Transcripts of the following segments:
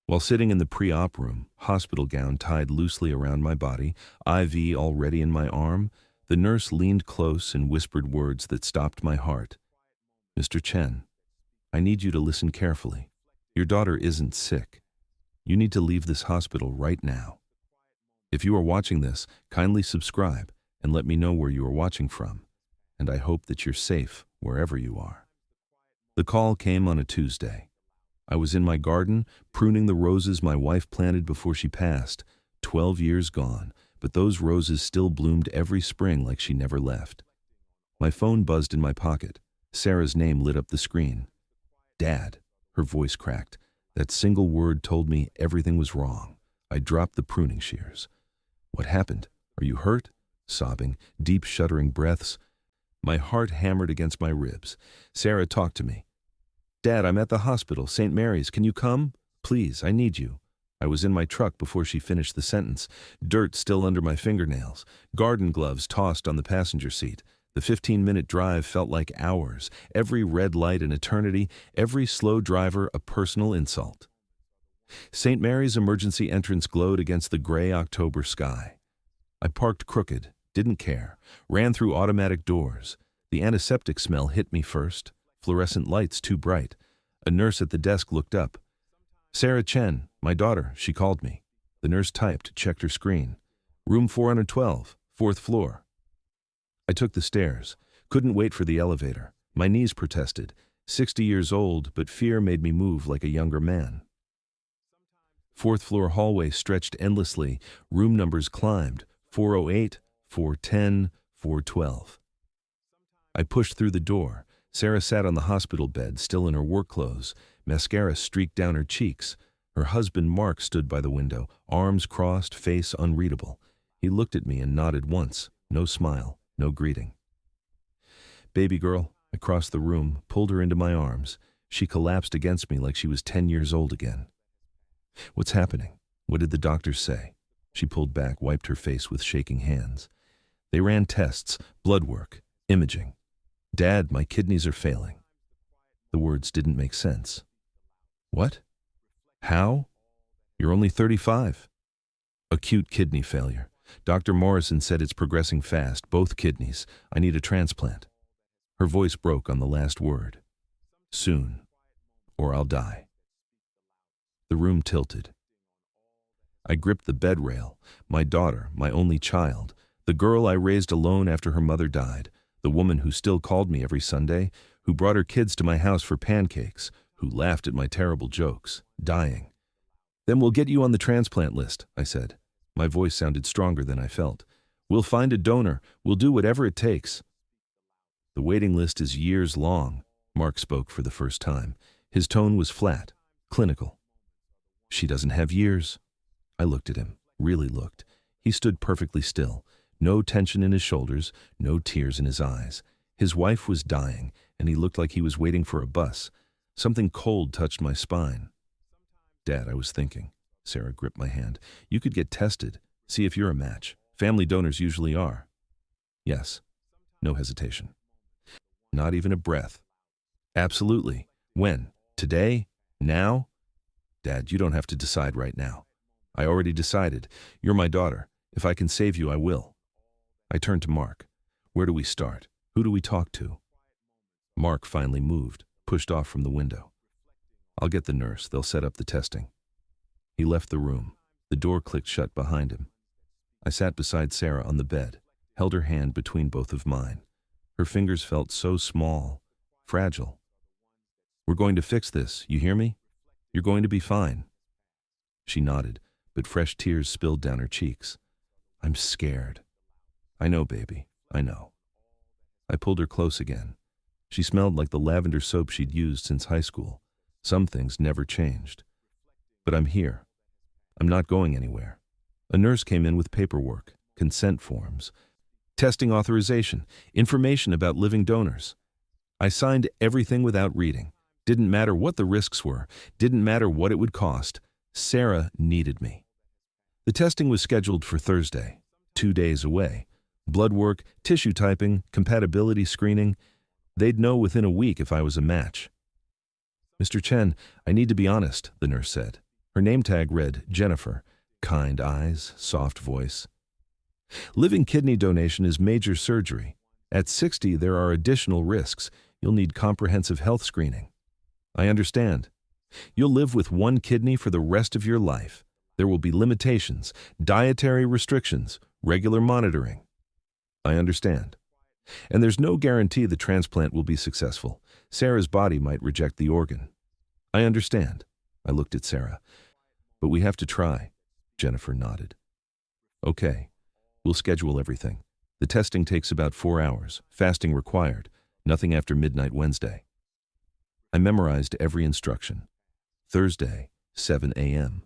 While sitting in the pre-op room, hospital gown tied loosely around my body, IV already in my arm, the nurse leaned close and whispered words that stopped my heart. "Mr. Chen, I need you to listen carefully. Your daughter isn't sick. You need to leave this hospital right now. If you are watching this, kindly subscribe and let me know where you are watching from, and I hope that you're safe wherever you are." The call came on a Tuesday. I was in my garden, pruning the roses my wife planted before she passed. 12 years gone, but those roses still bloomed every spring like she never left. My phone buzzed in my pocket. Sarah's name lit up the screen. "Dad," her voice cracked. That single word told me everything was wrong. I dropped the pruning shears. "What happened? Are you hurt?" Sobbing, deep shuddering breaths. My heart hammered against my ribs. Sarah talked to me. "Dad, I'm at the hospital, St. Mary's. Can you come? Please, I need you." I was in my truck before she finished the sentence, dirt still under my fingernails, garden gloves tossed on the passenger seat. The 15-minute drive felt like hours, every red light an eternity, every slow driver a personal insult. St. Mary's emergency entrance glowed against the gray October sky. I parked crooked, didn't care, ran through automatic doors. The antiseptic smell hit me first. Fluorescent lights too bright. A nurse at the desk looked up. "Sarah Chen, my daughter," she called me. The nurse typed, checked her screen. "Room 412, 4th floor." I took the stairs. Couldn't wait for the elevator. My knees protested. 60 years old, but fear made me move like a younger man. 4th floor hallway stretched endlessly. Room numbers climbed. 408, 410, 412. I pushed through the door. Sarah sat on the hospital bed, still in her work clothes. Mascara streaked down her cheeks. Her husband, Mark, stood by the window, arms crossed, face unreadable. He looked at me and nodded once. No smile, no greeting. "Baby girl," I crossed the room, pulled her into my arms. She collapsed against me like she was 10 years old again. "What's happening? What did the doctors say?" She pulled back, wiped her face with shaking hands. "They ran tests, blood work, imaging. Dad, my kidneys are failing." The words didn't make sense. "What? How? You're only 35. "Acute kidney failure. Dr. Morrison said it's progressing fast, both kidneys. I need a transplant." Her voice broke on the last word. "Soon, or I'll die." The room tilted. I gripped the bed rail. My daughter, my only child, the girl I raised alone after her mother died, the woman who still called me every Sunday, who brought her kids to my house for pancakes, who laughed at my terrible jokes, dying. "Then we'll get you on the transplant list," I said. My voice sounded stronger than I felt. "We'll find a donor. We'll do whatever it takes." "The waiting list is years long," Mark spoke for the first time. His tone was flat, clinical. "She doesn't have years." I looked at him, really looked. He stood perfectly still. No tension in his shoulders, no tears in his eyes. His wife was dying, and he looked like he was waiting for a bus. Something cold touched my spine. "Dad," I was thinking. Sarah gripped my hand. "You could get tested, see if you're a match. Family donors usually are." "Yes." No hesitation. Not even a breath. "Absolutely. When? Today? Now?" "Dad, you don't have to decide right now. I already decided. You're my daughter. If I can save you, I will." I turned to Mark. "Where do we start? Who do we talk to?" Mark finally moved, pushed off from the window. "I'll get the nurse. They'll set up the testing." He left the room. The door clicked shut behind him. I sat beside Sarah on the bed, held her hand between both of mine. Her fingers felt so small, fragile. "We're going to fix this, you hear me? You're going to be fine." She nodded, but fresh tears spilled down her cheeks. "I'm scared." "I know, baby, I know." I pulled her close again. She smelled like the lavender soap she'd used since high school. Some things never changed. "But I'm here. I'm not going anywhere." A nurse came in with paperwork, consent forms, testing authorization, information about living donors. I signed everything without reading. Didn't matter what the risks were, didn't matter what it would cost. Sarah needed me. The testing was scheduled for Thursday, 2 days away. Blood work, tissue typing, compatibility screening. They'd know within a week if I was a match. "Mr. Chen, I need to be honest," the nurse said. Her name tag read Jennifer, kind eyes, soft voice. Living kidney donation is major surgery. At 60, there are additional risks. You'll need comprehensive health screening. I understand. You'll live with one kidney for the rest of your life. There will be limitations, dietary restrictions, regular monitoring. I understand. And there's no guarantee the transplant will be successful. Sarah's body might reject the organ. I understand. I looked at Sarah. But we have to try. Jennifer nodded. Okay. We'll schedule everything. The testing takes about 4 hours. Fasting required. Nothing after midnight Wednesday. I memorized every instruction. Thursday, 7 a.m.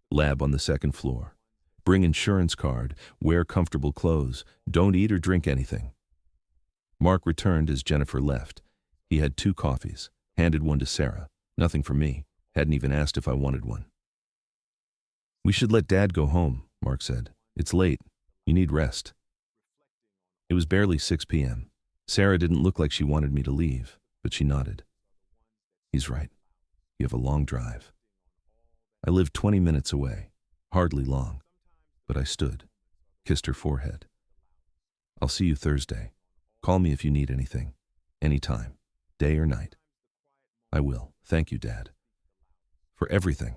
Lab on the second floor. Bring insurance card. Wear comfortable clothes. Don't eat or drink anything. Mark returned as Jennifer left. He had 2 coffees. Handed one to Sarah. Nothing for me. Hadn't even asked if I wanted one. We should let Dad go home, Mark said. It's late. You need rest. It was barely 6 p.m. Sarah didn't look like she wanted me to leave, but she nodded. He's right. You have a long drive. I lived 20 minutes away. Hardly long. But I stood, kissed her forehead. I'll see you Thursday. Call me if you need anything. Anytime. Day or night. I will. Thank you, Dad. For everything.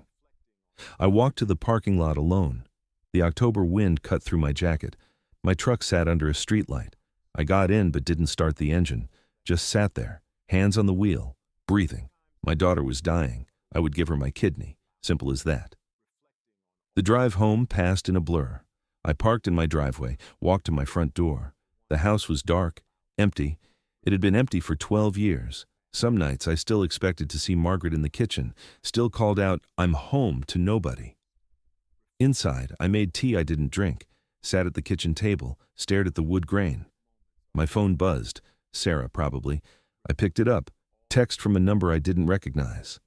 I walked to the parking lot alone. The October wind cut through my jacket. My truck sat under a streetlight. I got in but didn't start the engine. Just sat there, hands on the wheel, breathing. My daughter was dying. I would give her my kidney. Simple as that. The drive home passed in a blur. I parked in my driveway, walked to my front door. The house was dark, empty. It had been empty for 12 years. Some nights I still expected to see Margaret in the kitchen, still called out, "I'm home," to nobody. Inside, I made tea I didn't drink, sat at the kitchen table, stared at the wood grain. My phone buzzed. Sarah, probably. I picked it up. Text from a number I didn't recognize.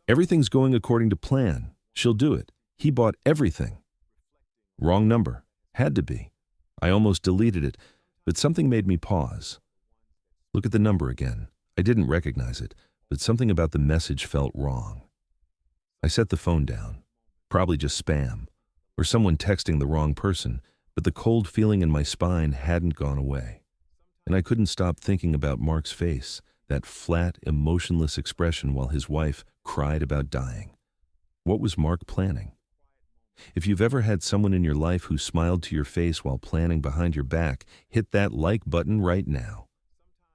Everything's going according to plan. She'll do it. He bought everything. Wrong number. Had to be. I almost deleted it, but something made me pause. Look at the number again. I didn't recognize it, but something about the message felt wrong. I set the phone down. Probably just spam, or someone texting the wrong person, but the cold feeling in my spine hadn't gone away. And I couldn't stop thinking about Mark's face, that flat, emotionless expression while his wife cried about dying. What was Mark planning? If you've ever had someone in your life who smiled to your face while planning behind your back, hit that like button right now.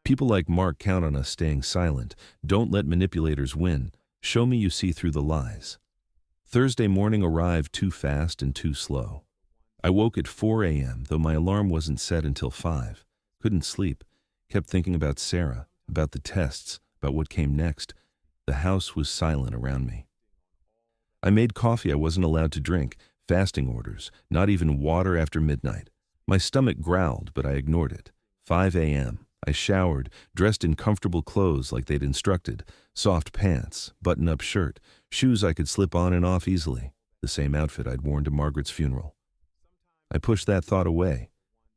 People like Mark count on us staying silent. Don't let manipulators win. Show me you see through the lies. Thursday morning arrived too fast and too slow. I woke at 4 a.m., though my alarm wasn't set until 5. Couldn't sleep. Kept thinking about Sarah, about the tests, about what came next. The house was silent around me. I made coffee I wasn't allowed to drink, fasting orders, not even water after midnight. My stomach growled, but I ignored it. 5 a.m. I showered, dressed in comfortable clothes like they'd instructed, soft pants, button-up shirt, shoes I could slip on and off easily, the same outfit I'd worn to Margaret's funeral. I pushed that thought away.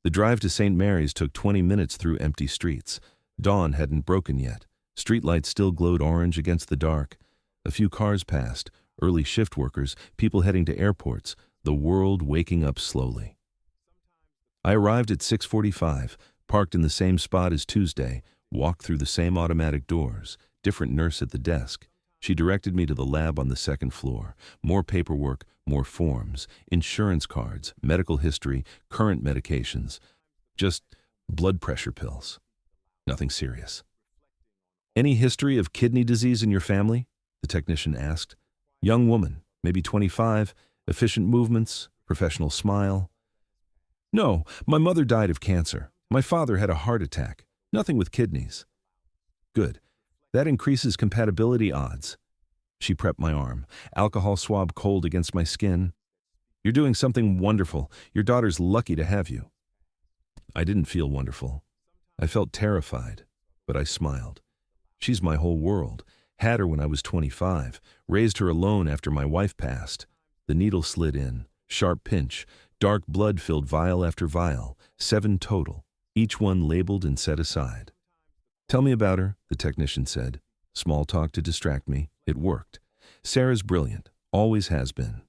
The drive to St. Mary's took 20 minutes through empty streets. Dawn hadn't broken yet. Streetlights still glowed orange against the dark. A few cars passed, early shift workers, people heading to airports, the world waking up slowly. I arrived at 6:45, parked in the same spot as Tuesday, walked through the same automatic doors, different nurse at the desk. She directed me to the lab on the second floor. More paperwork, more forms, insurance cards, medical history, current medications. Just blood pressure pills. Nothing serious. Any history of kidney disease in your family? The technician asked. Young woman, maybe 25, efficient movements, professional smile. No, my mother died of cancer. My father had a heart attack. Nothing with kidneys. Good. That increases compatibility odds. She prepped my arm, alcohol swab cold against my skin. You're doing something wonderful. Your daughter's lucky to have you. I didn't feel wonderful. I felt terrified, but I smiled. She's my whole world. Had her when I was 25, raised her alone after my wife passed. The needle slid in, sharp pinch, dark blood filled vial after vial, 7 total, each one labeled and set aside. Tell me about her, the technician said. Small talk to distract me. It worked. Sarah's brilliant, Always has been.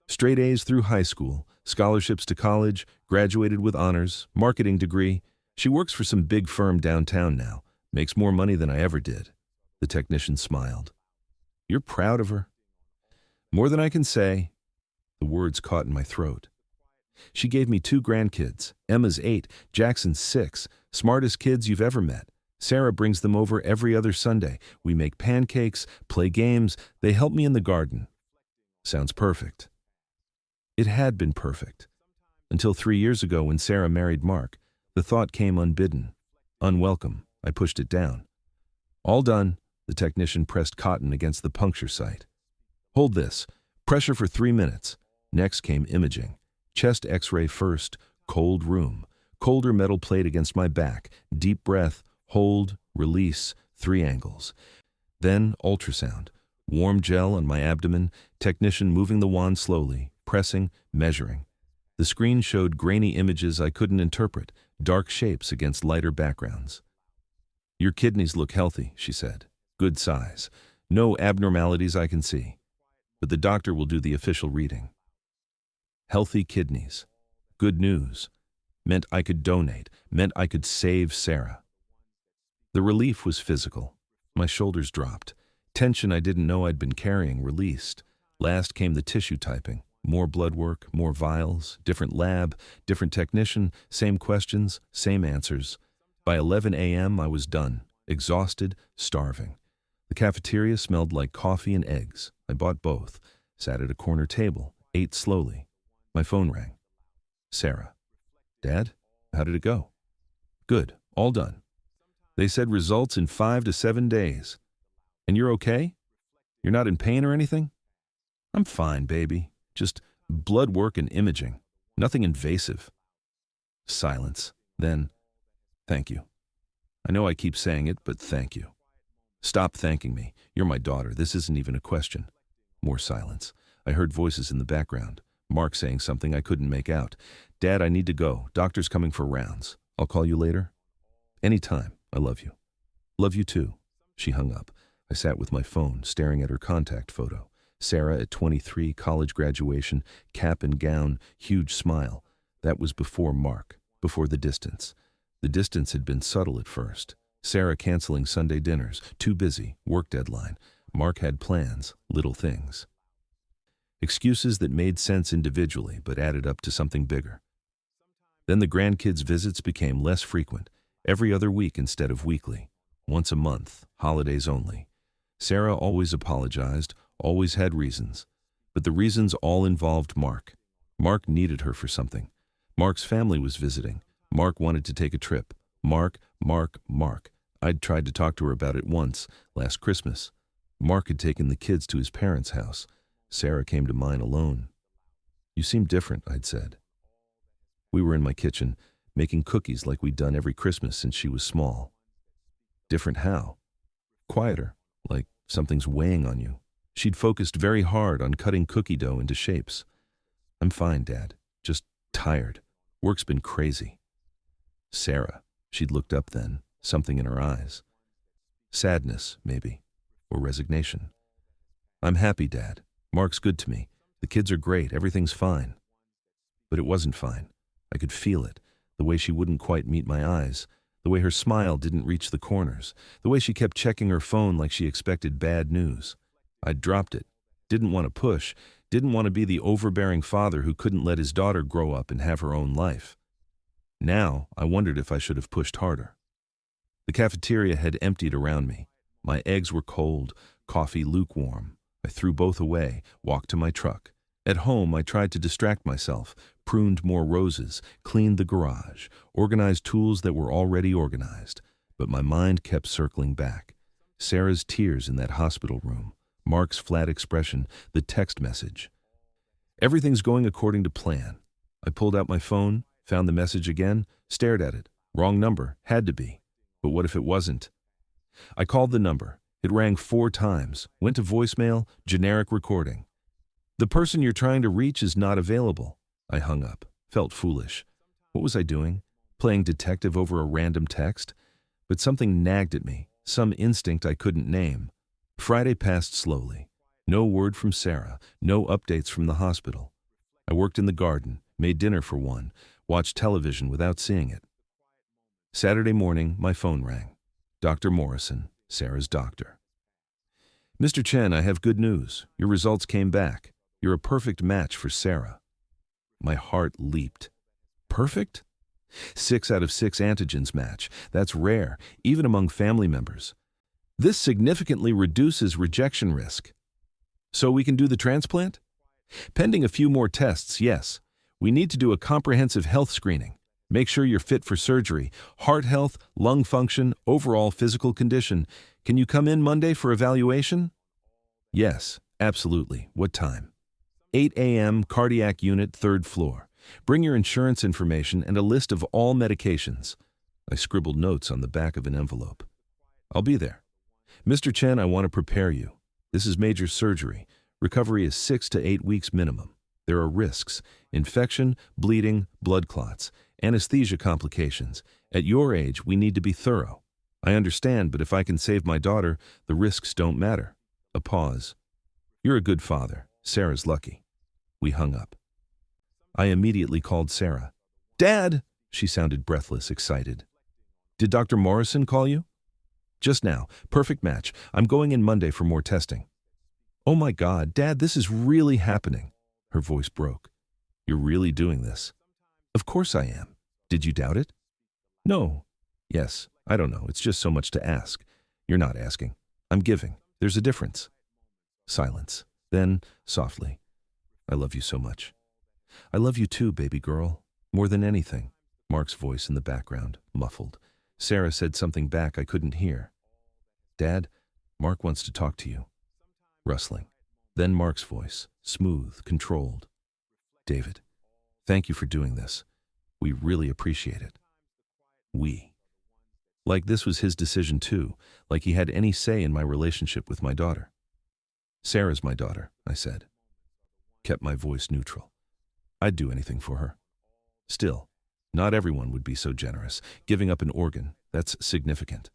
Straight A's through high school, scholarships to college, graduated with honors, marketing degree. She works for some big firm downtown now, makes more money than I ever did. The technician smiled. You're proud of her? More than I can say. The words caught in my throat. She gave me 2 grandkids. Emma's 8, Jackson's 6, smartest kids you've ever met. Sarah brings them over every other Sunday. We make pancakes, play games, they help me in the garden. Sounds perfect. It had been perfect. Until 3 years ago when Sarah married Mark, the thought came unbidden. Unwelcome. I pushed it down. All done. The technician pressed cotton against the puncture site. Hold this. Pressure for 3 minutes. Next came imaging. Chest x-ray first. Cold room. Colder metal plate against my back. Deep breath. Hold. Release. 3 angles. Then ultrasound. Warm gel on my abdomen. Technician moving the wand slowly. Pressing. Measuring. The screen showed grainy images I couldn't interpret. Dark shapes against lighter backgrounds. Your kidneys look healthy, she said. Good size. No abnormalities I can see. But the doctor will do the official reading. Healthy kidneys. Good news. Meant I could donate. Meant I could save Sarah. The relief was physical. My shoulders dropped. Tension I didn't know I'd been carrying released. Last came the tissue typing. More blood work, more vials, different lab, different technician, same questions, same answers. By 11 a.m. I was done, exhausted, starving. The cafeteria smelled like coffee and eggs. I bought both, sat at a corner table, ate slowly. My phone rang. Sarah. Dad, how did it go? Good, all done. They said results in 5 to 7 days. And you're okay? You're not in pain or anything? I'm fine, baby. Just blood work and imaging. Nothing invasive. Silence. Then, thank you. I know I keep saying it, but thank you. Stop thanking me. You're my daughter. This isn't even a question. More silence. I heard voices in the background. Mark saying something I couldn't make out. Dad, I need to go. Doctor's coming for rounds. I'll call you later. Anytime. I love you. Love you too. She hung up. I sat with my phone, staring at her contact photo. Sarah at 23, college graduation, cap and gown, huge smile. That was before Mark, before the distance. The distance had been subtle at first. Sarah canceling Sunday dinners, too busy, work deadline. Mark had plans, little things. Excuses that made sense individually but added up to something bigger. Then the grandkids' visits became less frequent, every other week instead of weekly. Once a month, holidays only. Sarah always apologized, always had reasons. But the reasons all involved Mark. Mark needed her for something. Mark's family was visiting. Mark wanted to take a trip. Mark. I'd tried to talk to her about it once, last Christmas. Mark had taken the kids to his parents' house. Sarah came to mine alone. You seem different, I'd said. We were in my kitchen, making cookies like we'd done every Christmas since she was small. Different how? Quieter, like something's weighing on you. She'd focused very hard on cutting cookie dough into shapes. I'm fine, Dad. Just tired. Work's been crazy. Sarah. She'd looked up then, something in her eyes. Sadness, maybe, or resignation. I'm happy, Dad. Mark's good to me. The kids are great. Everything's fine. But it wasn't fine. I could feel it, the way she wouldn't quite meet my eyes, the way her smile didn't reach the corners, the way she kept checking her phone like she expected bad news. I'd dropped it. Didn't want to push. Didn't want to be the overbearing father who couldn't let his daughter grow up and have her own life. Now, I wondered if I should have pushed harder. The cafeteria had emptied around me. My eggs were cold, coffee lukewarm. I threw both away, walked to my truck. At home, I tried to distract myself, pruned more roses, cleaned the garage, organized tools that were already organized. But my mind kept circling back. Sarah's tears in that hospital room, Mark's flat expression, the text message. Everything's going according to plan. I pulled out my phone, found the message again, stared at it. Wrong number, had to be. But what if it wasn't? I called the number. It rang 4 times, went to voicemail, generic recording. The person you're trying to reach is not available. I hung up, felt foolish. What was I doing? Playing detective over a random text? But something nagged at me, some instinct I couldn't name. Friday passed slowly. No word from Sarah, no updates from the hospital. I worked in the garden, made dinner for one, watched television without seeing it. Saturday morning, my phone rang. Dr. Morrison, Sarah's doctor. Mr. Chen, I have good news. Your results came back. You're a perfect match for Sarah. My heart leaped. Perfect? 6 out of 6 antigens match. That's rare, even among family members. This significantly reduces rejection risk. So we can do the transplant? Pending a few more tests, yes. We need to do a comprehensive health screening. Make sure you're fit for surgery, heart health, lung function, overall physical condition. Can you come in Monday for evaluation? Yes, absolutely. What time? 8 a.m., cardiac unit, 3rd floor. Bring your insurance information and a list of all medications. I scribbled notes on the back of an envelope. I'll be there. Mr. Chen, I want to prepare you. This is major surgery. Recovery is 6 to 8 weeks minimum. There are risks: infection, bleeding, blood clots, anesthesia complications. At your age, we need to be thorough. I understand, but if I can save my daughter, the risks don't matter. A pause. You're a good father. Sarah's lucky. We hung up. I immediately called Sarah. Dad! She sounded breathless, excited. Did Dr. Morrison call you? Just now. Perfect match. I'm going in Monday for more testing. Oh my God, Dad, this is really happening. Her voice broke. You're really doing this? Of course I am. Did you doubt it? No. Yes. I don't know. It's just so much to ask. You're not asking. I'm giving. There's a difference. Silence. Then, softly, I love you so much. I love you too, baby girl. More than anything. Mark's voice in the background, muffled. Sarah said something back I couldn't hear. Dad, Mark wants to talk to you. Rustling. Then Mark's voice, smooth, controlled. David, thank you for doing this. We really appreciate it. We. Like this was his decision too, like he had any say in my relationship with my daughter. Sarah's my daughter, I said. Kept my voice neutral. I'd do anything for her. Still, not everyone would be so generous. Giving up an organ, that's significant.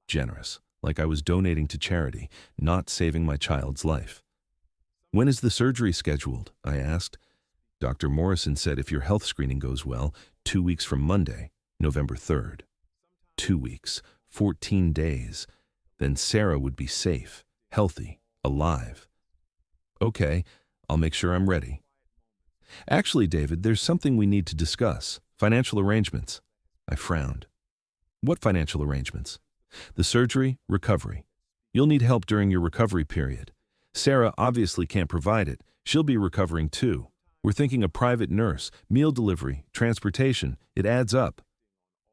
Generous, like I was donating to charity, not saving my child's life. When is the surgery scheduled? I asked. Dr. Morrison said if your health screening goes well, 2 weeks from Monday, November 3rd. 2 weeks, 14 days. Then Sarah would be safe, healthy, alive. Okay, I'll make sure I'm ready. Actually, David, there's something we need to discuss. Financial arrangements. I frowned. What financial arrangements? The surgery, recovery. You'll need help during your recovery period. Sarah obviously can't provide it. She'll be recovering too. We're thinking a private nurse, meal delivery, transportation. It adds up.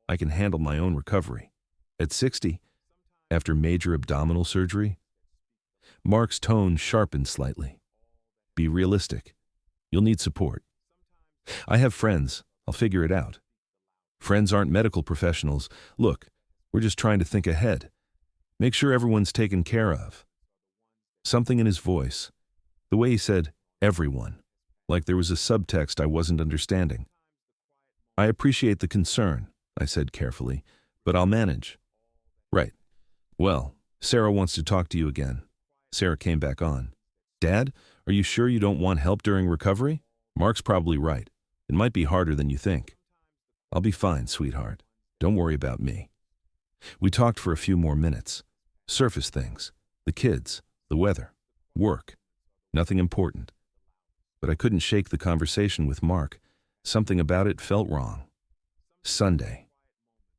I can handle my own recovery. At 60, after major abdominal surgery? Mark's tone sharpened slightly. Be realistic. You'll need support. I have friends. I'll figure it out. Friends aren't medical professionals. Look, we're just trying to think ahead. Make sure everyone's taken care of. Something in his voice, the way he said, everyone, like there was a subtext I wasn't understanding. I appreciate the concern, I said carefully, but I'll manage. Right. Well, Sarah wants to talk to you again. Sarah came back on. Dad, are you sure you don't want help during recovery? Mark's probably right. It might be harder than you think. I'll be fine, sweetheart. Don't worry about me. We talked for a few more minutes. Surface things. The kids. The weather. Work. Nothing important. But I couldn't shake the conversation with Mark. Something about it felt wrong. Sunday.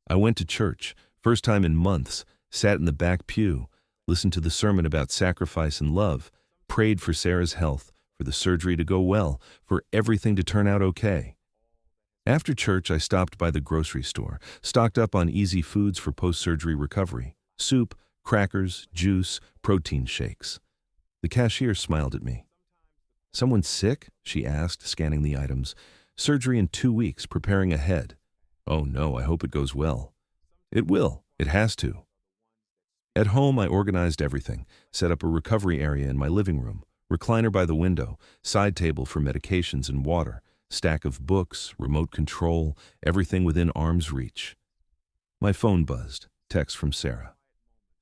I went to church. First time in months. Sat in the back pew. Listened to the sermon about sacrifice and love. Prayed for Sarah's health. For the surgery to go well. For everything to turn out okay. After church, I stopped by the grocery store, stocked up on easy foods for post-surgery recovery. Soup, crackers, juice, protein shakes. The cashier smiled at me. Someone sick? She asked, scanning the items. Surgery in 2 weeks, preparing ahead. Oh no, I hope it goes well. It will. It has to. At home, I organized everything, set up a recovery area in my living room, recliner by the window, side table for medications and water, stack of books, remote control, everything within arm's reach. My phone buzzed. Text from Sarah.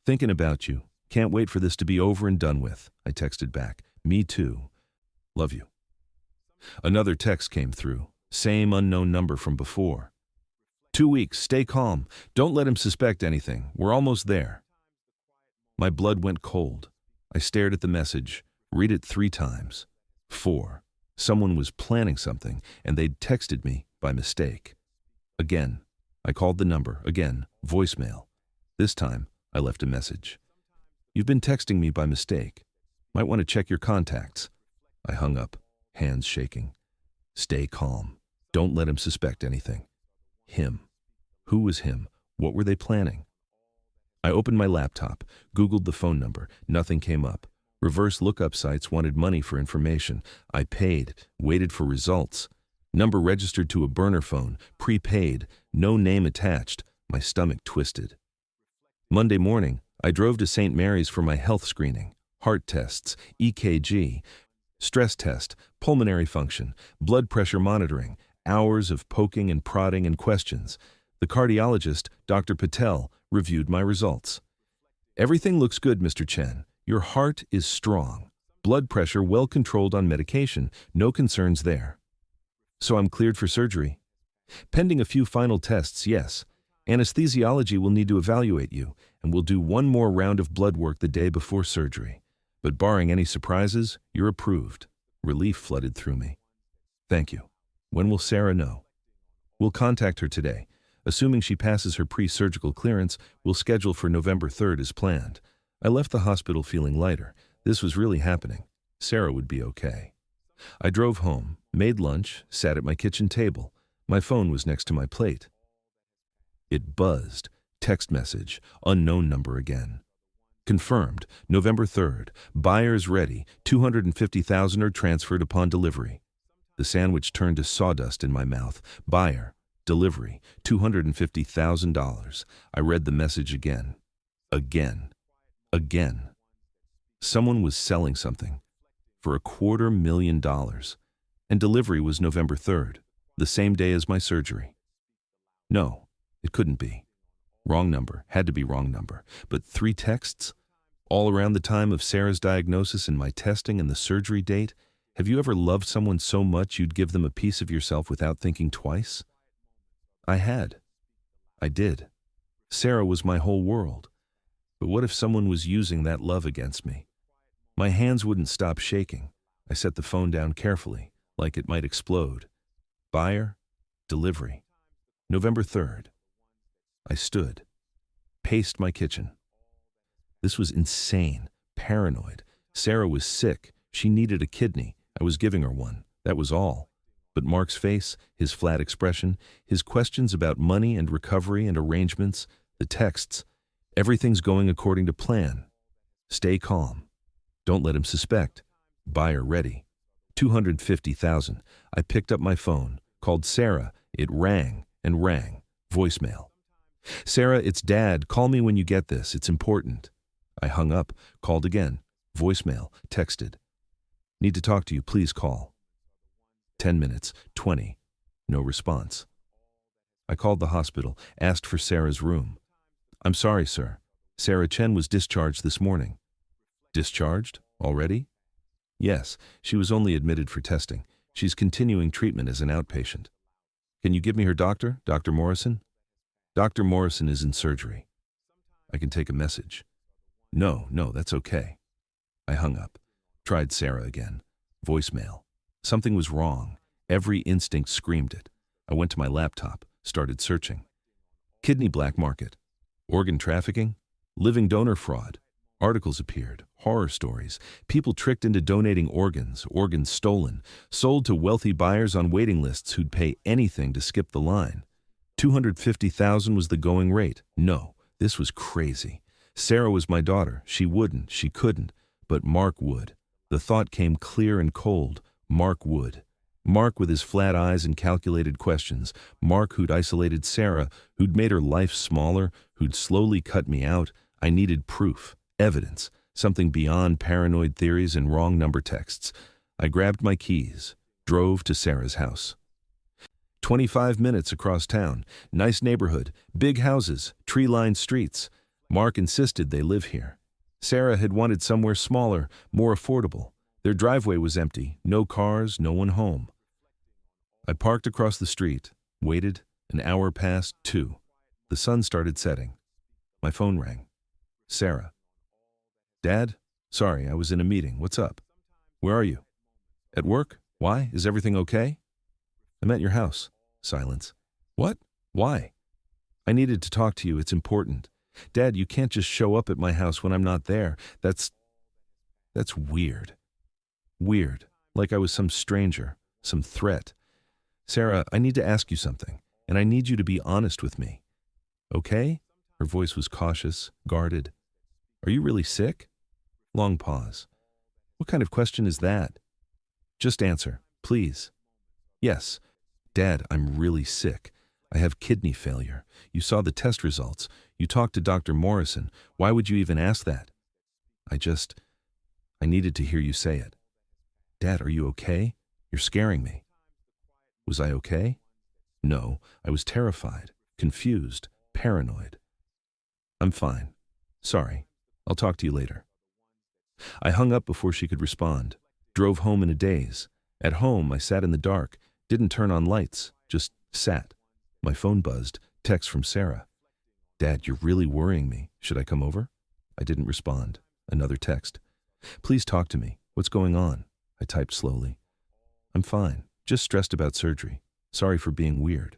Thinking about you. Can't wait for this to be over and done with, I texted back. Me too. Love you. Another text came through. Same unknown number from before. 2 weeks, stay calm. Don't let him suspect anything. We're almost there. My blood went cold. I stared at the message, read it 3 times. 4. Someone was planning something, and they'd texted me by mistake. Again, I called the number. Again, voicemail. This time, I left a message. You've been texting me by mistake. Might want to check your contacts. I hung up, hands shaking. Stay calm. Don't let him suspect anything. Him. Who was him? What were they planning? I opened my laptop, Googled the phone number. Nothing came up. Reverse lookup sites wanted money for information. I paid, waited for results. Number registered to a burner phone, prepaid, no name attached. My stomach twisted. Monday morning, I drove to St. Mary's for my health screening, heart tests, EKG, stress test, pulmonary function, blood pressure monitoring, hours of poking and prodding and questions. The cardiologist, Dr. Patel, reviewed my results. Everything looks good, Mr. Chen. Your heart is strong. Blood pressure well controlled on medication. No concerns there. So I'm cleared for surgery. Pending a few final tests, yes. Anesthesiology will need to evaluate you, and we'll do one more round of blood work the day before surgery. But barring any surprises, you're approved. Relief flooded through me. Thank you. When will Sarah know? We'll contact her today. Assuming she passes her pre-surgical clearance, we'll schedule for November 3rd as planned. I left the hospital feeling lighter. This was really happening. Sarah would be okay. I drove home, made lunch, sat at my kitchen table. My phone was next to my plate. It buzzed. Text message. Unknown number again. Confirmed. November 3rd. Buyers ready. $250,000 are transferred upon delivery. The sandwich turned to sawdust in my mouth. Buyer. Delivery. $250,000. I read the message again. Again. Someone was selling something for $250,000, and delivery was November 3rd, the same day as my surgery. No, it couldn't be. Wrong number, had to be wrong number. But 3 texts? All around the time of Sarah's diagnosis and my testing and the surgery date? Have you ever loved someone so much you'd give them a piece of yourself without thinking twice? I had. I did. Sarah was my whole world. But what if someone was using that love against me? My hands wouldn't stop shaking. I set the phone down carefully, like it might explode. Buyer, delivery. November 3rd. I stood, paced my kitchen. This was insane, paranoid. Sarah was sick. She needed a kidney. I was giving her one. That was all. But Mark's face, his flat expression, his questions about money and recovery and arrangements, the texts, everything's going according to plan. Stay calm. Don't let him suspect. Buyer ready. $250,000. I picked up my phone, called Sarah. It rang and rang. Voicemail. Sarah, it's Dad. Call me when you get this. It's important. I hung up, called again. Voicemail. Texted. Need to talk to you. Please call. 10 minutes. 20. No response. I called the hospital, asked for Sarah's room. I'm sorry, sir. Sarah Chen was discharged this morning. Discharged? Already? Yes, she was only admitted for testing. She's continuing treatment as an outpatient. Can you give me her doctor, Dr. Morrison? Dr. Morrison is in surgery. I can take a message. No, that's okay. I hung up. Tried Sarah again. Voicemail. Something was wrong. Every instinct screamed it. I went to my laptop, started searching. Kidney black market. Organ trafficking. Living donor fraud. Articles appeared. Horror stories. People tricked into donating organs. Organs stolen. Sold to wealthy buyers on waiting lists who'd pay anything to skip the line. $250,000 was the going rate. No, this was crazy. Sarah was my daughter. She wouldn't. She couldn't. But Mark would. The thought came clear and cold. Mark would. Mark with his flat eyes and calculated questions. Mark who'd isolated Sarah, who'd made her life smaller, who'd slowly cut me out. I needed proof, evidence, something beyond paranoid theories and wrong number texts. I grabbed my keys, drove to Sarah's house. 25 minutes across town, nice neighborhood, big houses, tree-lined streets. Mark insisted they live here. Sarah had wanted somewhere smaller, more affordable. Their driveway was empty, no cars, no one home. I parked across the street, waited. An hour passed, 2. The sun started setting. My phone rang. Sarah. Dad? Sorry, I was in a meeting. What's up? Where are you? At work? Why? Is everything okay? I'm at your house. Silence. What? Why? I needed to talk to you. It's important. Dad, you can't just show up at my house when I'm not there. That's weird. Weird. Like I was some stranger, some threat. Sarah, I need to ask you something, and I need you to be honest with me. Okay? Her voice was cautious, guarded. Are you really sick? Long pause. What kind of question is that? Just answer, please. Yes. Dad, I'm really sick. I have kidney failure. You saw the test results. You talked to Dr. Morrison. Why would you even ask that? I needed to hear you say it. Dad, are you okay? You're scaring me. Was I okay? No, I was terrified, confused, paranoid. I'm fine. Sorry. I'll talk to you later. I hung up before she could respond. Drove home in a daze. At home, I sat in the dark, didn't turn on lights, just sat. My phone buzzed, text from Sarah. Dad, you're really worrying me. Should I come over? I didn't respond. Another text. Please talk to me. What's going on? I typed slowly. I'm fine. Just stressed about surgery. Sorry for being weird.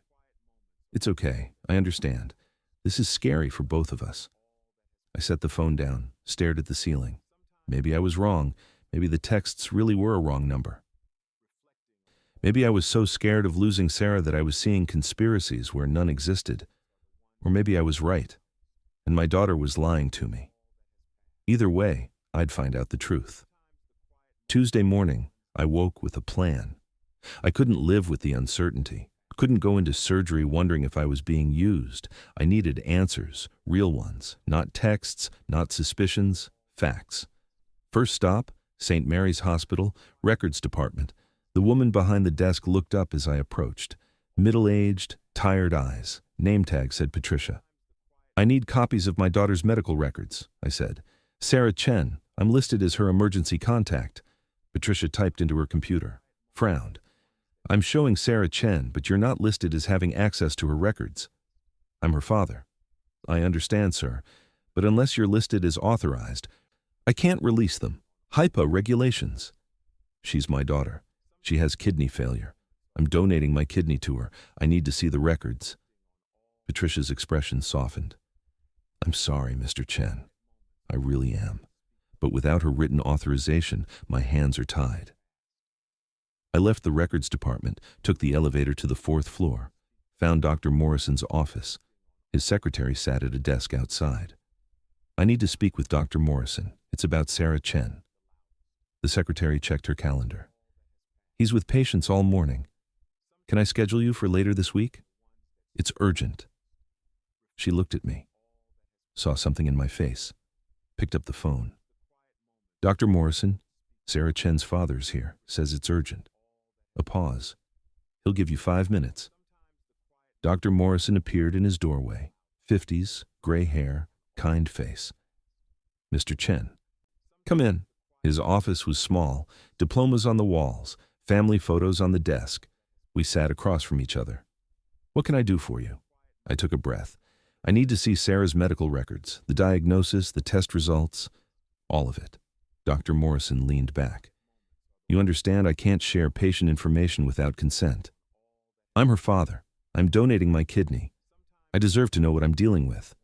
It's okay. I understand. This is scary for both of us. I set the phone down, stared at the ceiling. Maybe I was wrong. Maybe the texts really were a wrong number. Maybe I was so scared of losing Sarah that I was seeing conspiracies where none existed. Or maybe I was right, and my daughter was lying to me. Either way, I'd find out the truth. Tuesday morning, I woke with a plan. I couldn't live with the uncertainty. Couldn't go into surgery wondering if I was being used. I needed answers, real ones, not texts, not suspicions, facts. First stop, St. Mary's Hospital, records department. The woman behind the desk looked up as I approached. Middle-aged, tired eyes. Name tag said Patricia. I need copies of my daughter's medical records, I said. Sarah Chen, I'm listed as her emergency contact. Patricia typed into her computer. Frowned. I'm showing Sarah Chen, but you're not listed as having access to her records. I'm her father. I understand, sir, but unless you're listed as authorized, I can't release them. HIPAA regulations. She's my daughter. She has kidney failure. I'm donating my kidney to her. I need to see the records. Patricia's expression softened. I'm sorry, Mr. Chen. I really am. But without her written authorization, my hands are tied. I left the records department, took the elevator to the 4th floor, found Dr. Morrison's office. His secretary sat at a desk outside. I need to speak with Dr. Morrison. It's about Sarah Chen. The secretary checked her calendar. He's with patients all morning. Can I schedule you for later this week? It's urgent. She looked at me, saw something in my face, picked up the phone. Dr. Morrison, Sarah Chen's father's here, says it's urgent. A pause. He'll give you 5 minutes. Dr. Morrison appeared in his doorway, 50s, gray hair, kind face. Mr. Chen. Come in. His office was small, diplomas on the walls, family photos on the desk. We sat across from each other. What can I do for you? I took a breath. I need to see Sarah's medical records, the diagnosis, the test results, all of it. Dr. Morrison leaned back. You understand I can't share patient information without consent. I'm her father. I'm donating my kidney. I deserve to know what I'm dealing with.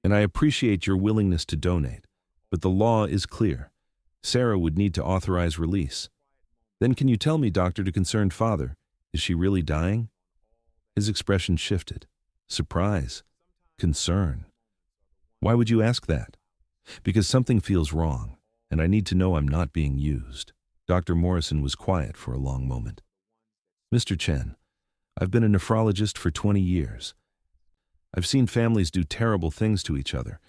And I appreciate your willingness to donate, but the law is clear. Sarah would need to authorize release. Then can you tell me, doctor to concerned father, is she really dying? His expression shifted. Surprise. Concern. Why would you ask that? Because something feels wrong, and I need to know I'm not being used. Dr. Morrison was quiet for a long moment. Mr. Chen, I've been a nephrologist for 20 years. I've seen families do terrible things to each other,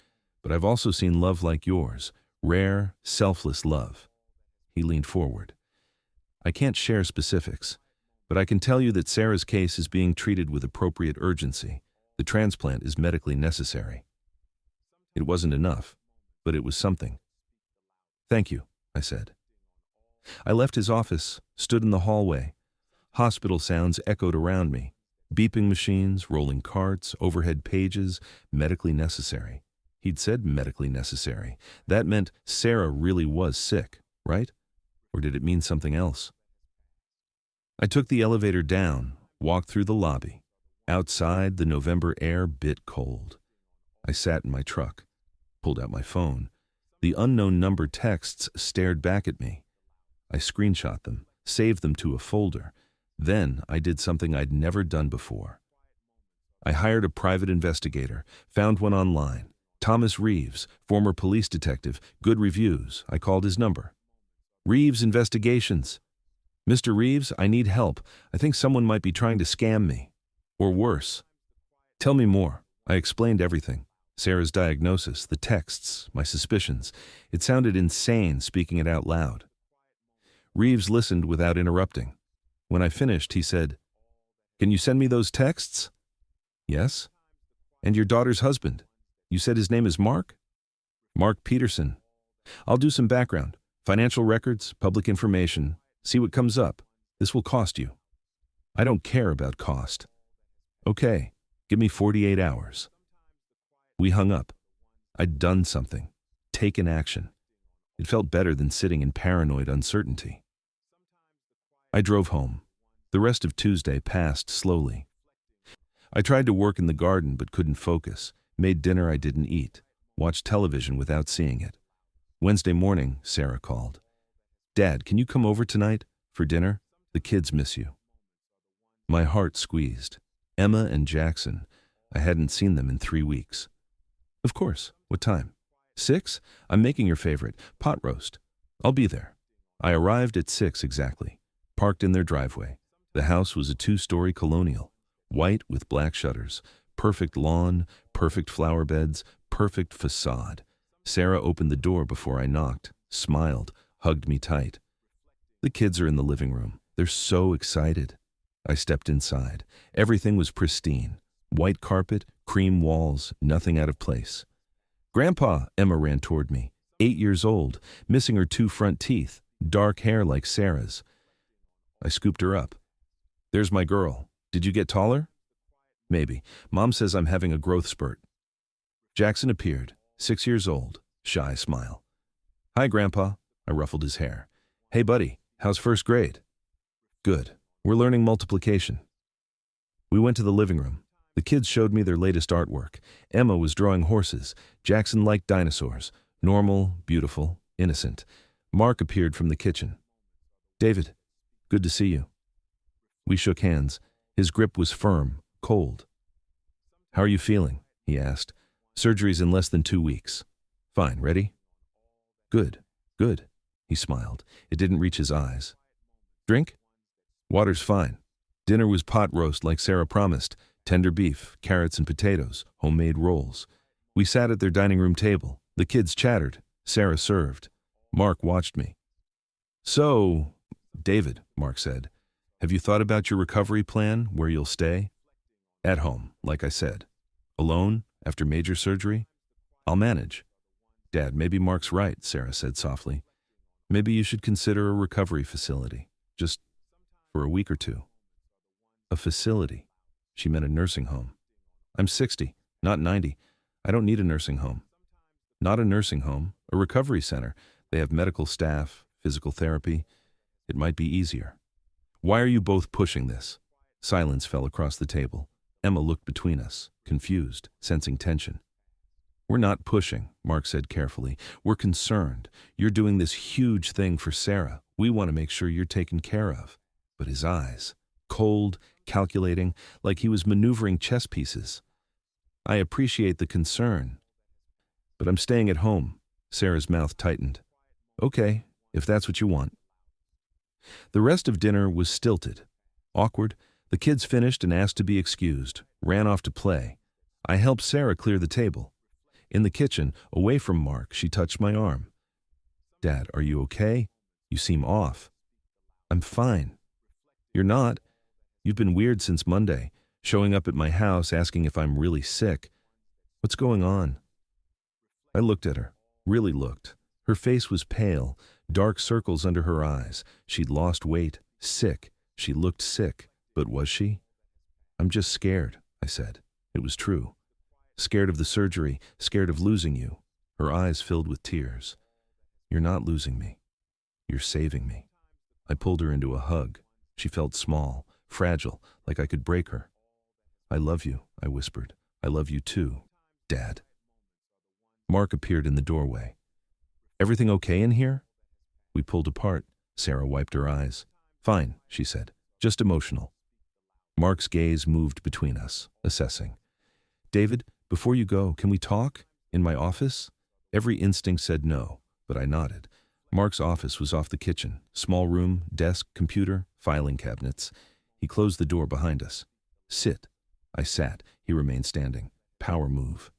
but I've also seen love like yours, rare, selfless love. He leaned forward. I can't share specifics, but I can tell you that Sarah's case is being treated with appropriate urgency. The transplant is medically necessary. It wasn't enough, but it was something. "Thank you," I said. I left his office, stood in the hallway. Hospital sounds echoed around me. Beeping machines, rolling carts, overhead pages, medically necessary. He'd said medically necessary. That meant Sarah really was sick, right? Or did it mean something else? I took the elevator down, walked through the lobby. Outside, the November air bit cold. I sat in my truck, pulled out my phone. The unknown number texts stared back at me. I screenshot them, saved them to a folder. Then I did something I'd never done before. I hired a private investigator, found one online. Thomas Reeves, former police detective, good reviews. I called his number. "Reeves Investigations. Mr. Reeves, I need help. I think someone might be trying to scam me. Or worse." "Tell me more." I explained everything. Sarah's diagnosis, the texts, my suspicions. It sounded insane speaking it out loud. Reeves listened without interrupting. When I finished, he said, "Can you send me those texts?" "Yes." "And your daughter's husband? You said his name is Mark?" "Mark Peterson." "I'll do some background. Financial records, public information. See what comes up. This will cost you." "I don't care about cost." "Okay, give me 48 hours. We hung up. I'd done something. Taken action. It felt better than sitting in paranoid uncertainty. I drove home. The rest of Tuesday passed slowly. I tried to work in the garden but couldn't focus. Made dinner I didn't eat. Watched television without seeing it. Wednesday morning, Sarah called. "Dad, can you come over tonight for dinner? The kids miss you." My heart squeezed. Emma and Jackson. I hadn't seen them in 3 weeks. "Of course. What time?" 6? "I'm making your favorite, pot roast. I'll be there." I arrived at 6 exactly. Parked in their driveway. The house was a 2-story colonial, white with black shutters, perfect lawn, perfect flower beds, perfect facade. Sarah opened the door before I knocked, smiled, hugged me tight. "The kids are in the living room. They're so excited." I stepped inside. Everything was pristine. White carpet, cream walls, nothing out of place. "Grandpa," Emma ran toward me, 8 years old, missing her 2 front teeth, dark hair like Sarah's. I scooped her up. "There's my girl. Did you get taller?" "Maybe. Mom says I'm having a growth spurt." Jackson appeared, 6 years old, shy smile. "Hi, Grandpa." I ruffled his hair. "Hey, buddy, how's first grade?" "Good. We're learning multiplication." We went to the living room. The kids showed me their latest artwork. Emma was drawing horses. Jackson liked dinosaurs. Normal, beautiful, innocent. Mark appeared from the kitchen. "David, good to see you." We shook hands. His grip was firm, cold. "How are you feeling?" he asked. "Surgery's in less than 2 weeks." "Fine, ready?" "Good, good," he smiled. It didn't reach his eyes. "Drink?" "Water's fine." Dinner was pot roast like Sarah promised. Tender beef, carrots and potatoes, homemade rolls. We sat at their dining room table. The kids chattered. Sarah served. Mark watched me. "So, David," Mark said, "have you thought about your recovery plan, where you'll stay?" "At home, like I said." "Alone, after major surgery?" "I'll manage." "Dad, maybe Mark's right," Sarah said softly. "Maybe you should consider a recovery facility, just for a week or 2. A facility. She meant a nursing home. "I'm 60, not 90. I don't need a nursing home." "Not a nursing home, a recovery center. They have medical staff, physical therapy. It might be easier." "Why are you both pushing this?" Silence fell across the table. Emma looked between us, confused, sensing tension. "We're not pushing," Mark said carefully. "We're concerned. You're doing this huge thing for Sarah. We want to make sure you're taken care of." But his eyes, cold, calculating, like he was maneuvering chess pieces. "I appreciate the concern, but I'm staying at home." Sarah's mouth tightened. "Okay, if that's what you want." The rest of dinner was stilted, awkward. The kids finished and asked to be excused, ran off to play. I helped Sarah clear the table. In the kitchen, away from Mark, she touched my arm. "Dad, are you okay? You seem off." "I'm fine." "You're not. You've been weird since Monday, showing up at my house asking if I'm really sick. What's going on?" I looked at her. Really looked. Her face was pale, dark circles under her eyes. She'd lost weight, sick. She looked sick, but was she? I'm just scared, I said. It was true. Scared of the surgery, scared of losing you. Her eyes filled with tears. You're not losing me. You're saving me. I pulled her into a hug. She felt small, fragile, like I could break her. I love you, I whispered. I love you too, Dad. Mark appeared in the doorway. Everything okay in here? We pulled apart. Sarah wiped her eyes. Fine, she said. Just emotional. Mark's gaze moved between us, assessing. David, before you go, can we talk? In my office? Every instinct said no, but I nodded. Mark's office was off the kitchen. Small room, desk, computer, filing cabinets. He closed the door behind us. Sit. I sat. He remained standing. Power move.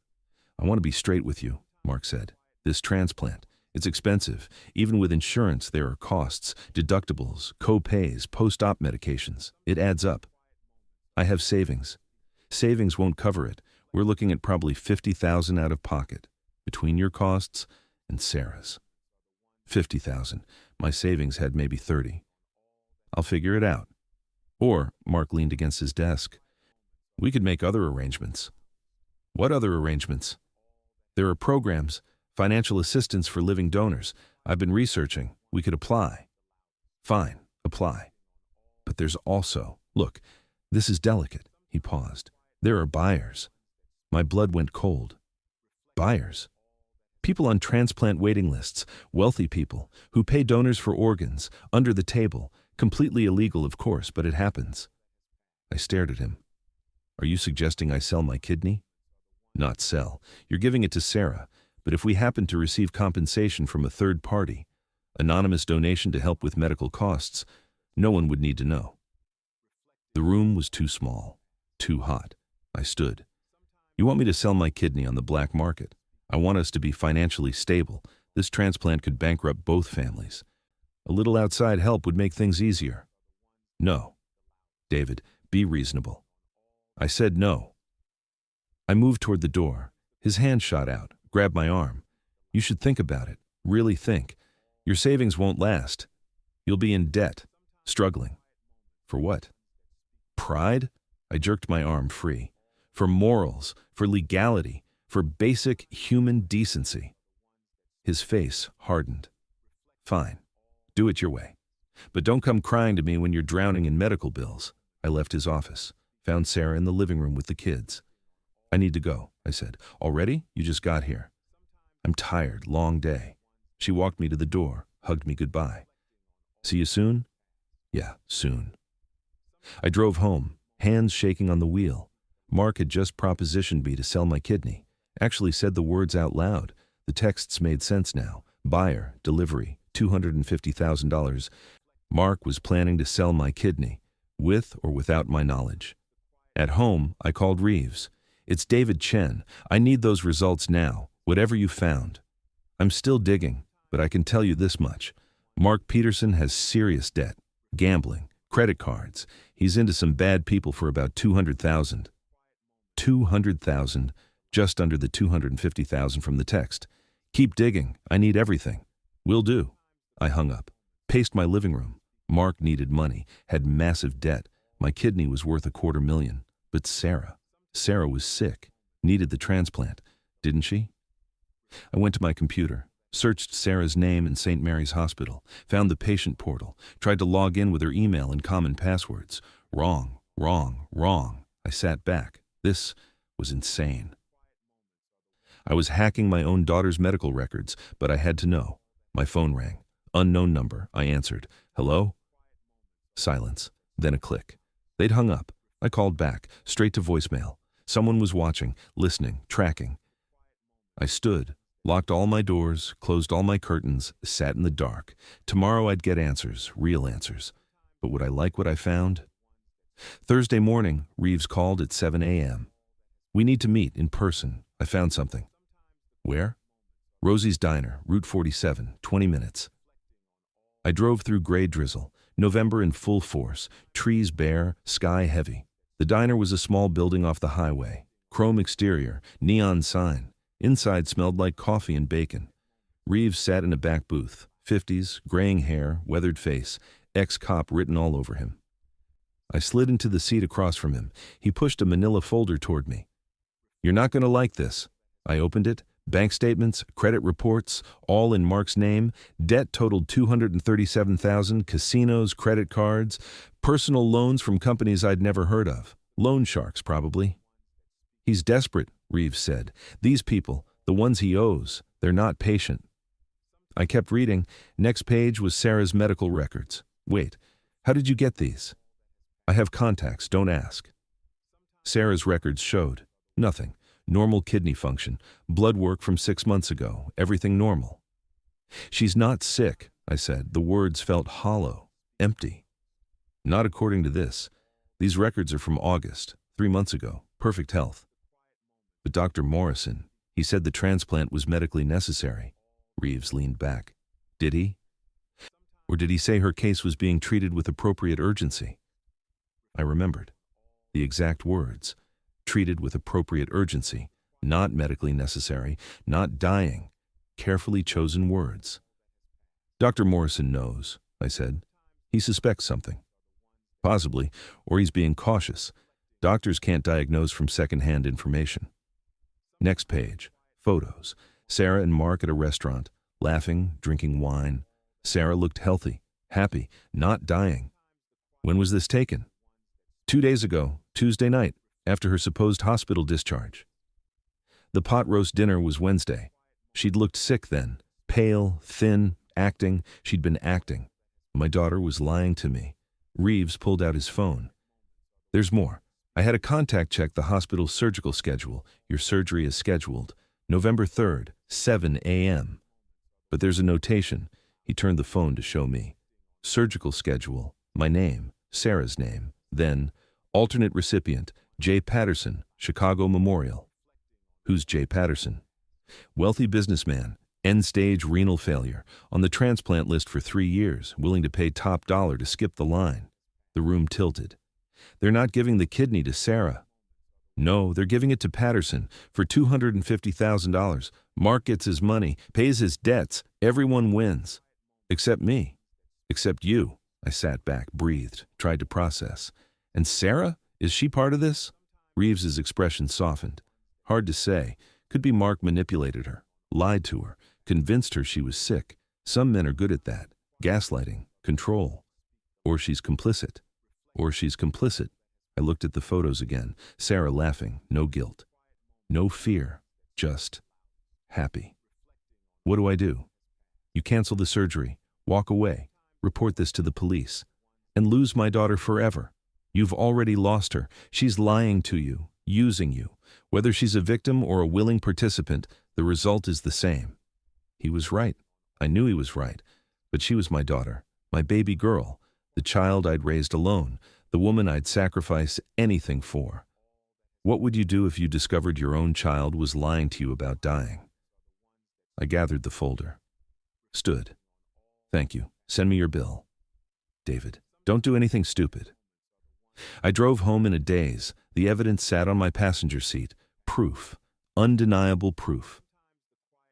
I want to be straight with you, Mark said. This transplant, it's expensive. Even with insurance, there are costs, deductibles, co-pays, post-op medications. It adds up. I have savings. Savings won't cover it. We're looking at probably $50,000 out of pocket, between your costs and Sarah's. 50,000. My savings had maybe 30. I'll figure it out. Or, Mark leaned against his desk, we could make other arrangements. What other arrangements? There are programs, financial assistance for living donors. I've been researching. We could apply. Fine, apply. But there's also, look, this is delicate. He paused. There are buyers. My blood went cold. Buyers? People on transplant waiting lists, wealthy people, who pay donors for organs, under the table, completely illegal, of course, but it happens. I stared at him. Are you suggesting I sell my kidney? Not sell. You're giving it to Sarah, but if we happen to receive compensation from a third party, anonymous donation to help with medical costs, no one would need to know. The room was too small, too hot. I stood. You want me to sell my kidney on the black market? I want us to be financially stable. This transplant could bankrupt both families. A little outside help would make things easier. No. David, be reasonable. I said no. I moved toward the door. His hand shot out, grabbed my arm. You should think about it. Really think. Your savings won't last. You'll be in debt, struggling. For what? Pride? I jerked my arm free. For morals, for legality, for basic human decency. His face hardened. Fine. Do it your way. But don't come crying to me when you're drowning in medical bills. I left his office, found Sarah in the living room with the kids. I need to go, I said. Already? You just got here. I'm tired, long day. She walked me to the door, hugged me goodbye. See you soon? Yeah, soon. I drove home, hands shaking on the wheel. Mark had just propositioned me to sell my kidney. Actually said the words out loud. The texts made sense now. Buyer, delivery, $250,000. Mark was planning to sell my kidney, with or without my knowledge. At home, I called Reeves. It's David Chen. I need those results now, whatever you found. I'm still digging, but I can tell you this much. Mark Peterson has serious debt, gambling, credit cards. He's into some bad people for about $200,000. $200,000, just under the $250,000 from the text. Keep digging. I need everything. Will do. I hung up. Paced my living room. Mark needed money, had massive debt. My kidney was worth $250,000. But Sarah was sick, needed the transplant, didn't she? I went to my computer, searched Sarah's name in St. Mary's Hospital, found the patient portal, tried to log in with her email and common passwords. Wrong, wrong, wrong. I sat back. This was insane. I was hacking my own daughter's medical records, but I had to know. My phone rang. Unknown number. I answered. Hello? Silence. Then a click. They'd hung up. I called back, straight to voicemail. Someone was watching, listening, tracking. I stood, locked all my doors, closed all my curtains, sat in the dark. Tomorrow I'd get answers, real answers. But would I like what I found? Thursday morning, Reeves called at 7 a.m. We need to meet in person. I found something. Where? Rosie's Diner, Route 47, 20 minutes. I drove through gray drizzle, November in full force, trees bare, sky heavy. The diner was a small building off the highway, chrome exterior, neon sign. Inside smelled like coffee and bacon. Reeves sat in a back booth, 50s, graying hair, weathered face, ex-cop written all over him. I slid into the seat across from him. He pushed a manila folder toward me. "You're not going to like this." I opened it. Bank statements, credit reports, all in Mark's name. Debt totaled $237,000, casinos, credit cards, personal loans from companies I'd never heard of. Loan sharks, probably. "He's desperate," Reeves said. "These people, the ones he owes, they're not patient." I kept reading. Next page was Sarah's medical records. "Wait, how did you get these?" "I have contacts, don't ask." Sarah's records showed nothing. Normal kidney function, blood work from 6 months ago, everything normal. "She's not sick," I said. The words felt hollow, empty. "Not according to this. These records are from August, 3 months ago, perfect health." "But Dr. Morrison, he said the transplant was medically necessary." Reeves leaned back. "Did he? Or did he say her case was being treated with appropriate urgency?" I remembered. The exact words. Treated with appropriate urgency, not medically necessary, not dying. Carefully chosen words. "Dr. Morrison knows," I said. "He suspects something." "Possibly, or he's being cautious. Doctors can't diagnose from second-hand information." Next page. Photos. Sarah and Mark at a restaurant, laughing, drinking wine. Sarah looked healthy, happy, not dying. "When was this taken?" 2 days ago, Tuesday night, after her supposed hospital discharge." The pot roast dinner was Wednesday. She'd looked sick then, pale, thin, acting. She'd been acting. My daughter was lying to me. Reeves pulled out his phone. "There's more. I had a contact check the hospital's surgical schedule. Your surgery is scheduled. November 3rd, 7 a.m. But there's a notation." He turned the phone to show me. "Surgical schedule, my name, Sarah's name, then alternate recipient, J. Patterson, Chicago Memorial." "Who's J. Patterson?" "Wealthy businessman, end-stage renal failure, on the transplant list for 3 years, willing to pay top dollar to skip the line." The room tilted. "They're not giving the kidney to Sarah." "No, they're giving it to Patterson for $250,000. Mark gets his money, pays his debts, everyone wins. Except me. Except you." I sat back, breathed, tried to process. "And Sarah? Is she part of this?" Reeves's expression softened. "Hard to say. Could be Mark manipulated her, lied to her, convinced her she was sick. Some men are good at that. Gaslighting, control. Or she's complicit. Or she's complicit." I looked at the photos again. Sarah laughing, no guilt. No fear, just happy. "What do I do?" "You cancel the surgery, walk away, report this to the police, and lose my daughter forever. You've already lost her. She's lying to you, using you. Whether she's a victim or a willing participant, the result is the same." He was right. I knew he was right. But she was my daughter, my baby girl, the child I'd raised alone, the woman I'd sacrifice anything for. "What would you do if you discovered your own child was lying to you about dying?" I gathered the folder. Stood. "Thank you. Send me your bill." "David, don't do anything stupid." I drove home in a daze. The evidence sat on my passenger seat. Proof. Undeniable proof.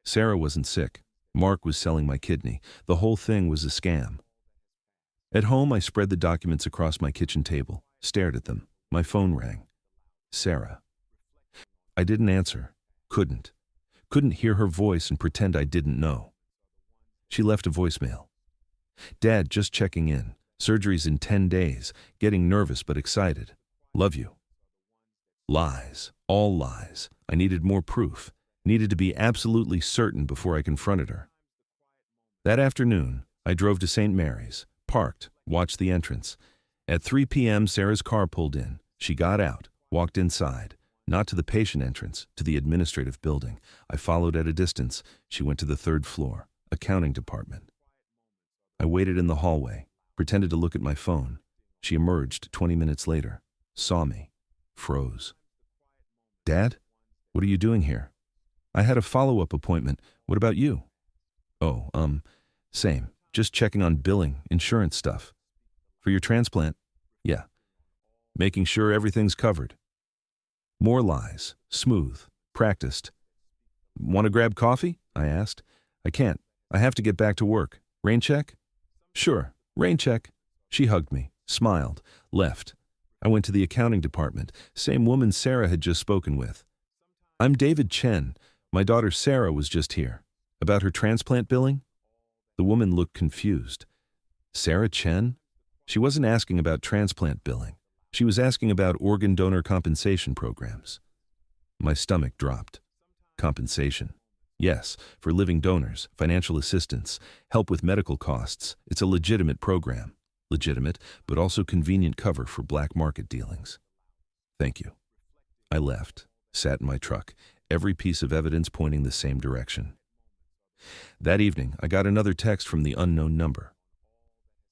Sarah wasn't sick. Mark was selling my kidney. The whole thing was a scam. At home, I spread the documents across my kitchen table, stared at them. My phone rang. Sarah. I didn't answer. Couldn't. Couldn't hear her voice and pretend I didn't know. She left a voicemail. "Dad, just checking in. Surgery's in 10 days. Getting nervous but excited. Love you." Lies. All lies. I needed more proof. Needed to be absolutely certain before I confronted her. That afternoon, I drove to St. Mary's, parked, watched the entrance. At 3 p.m., Sarah's car pulled in. She got out, walked inside. Not to the patient entrance, to the administrative building. I followed at a distance. She went to the 3rd floor, accounting department. I waited in the hallway, pretended to look at my phone. She emerged 20 minutes later, saw me, froze. "Dad, what are you doing here?" "I had a follow-up appointment. What about you?" "Oh, same. Just checking on billing, insurance stuff." "For your transplant?" "Yeah. Making sure everything's covered." More lies, smooth, practiced. "Want to grab coffee?" I asked. "I can't. I have to get back to work. Rain check? Sure, rain check. She hugged me, smiled, left. I went to the accounting department, same woman Sarah had just spoken with. I'm David Chen. My daughter Sarah was just here. About her transplant billing? The woman looked confused. Sarah Chen? She wasn't asking about transplant billing. She was asking about organ donor compensation programs. My stomach dropped. Compensation. Yes, for living donors, financial assistance, help with medical costs. It's a legitimate program. Legitimate, but also convenient cover for black market dealings. Thank you. I left, sat in my truck, every piece of evidence pointing the same direction. That evening, I got another text from the unknown number.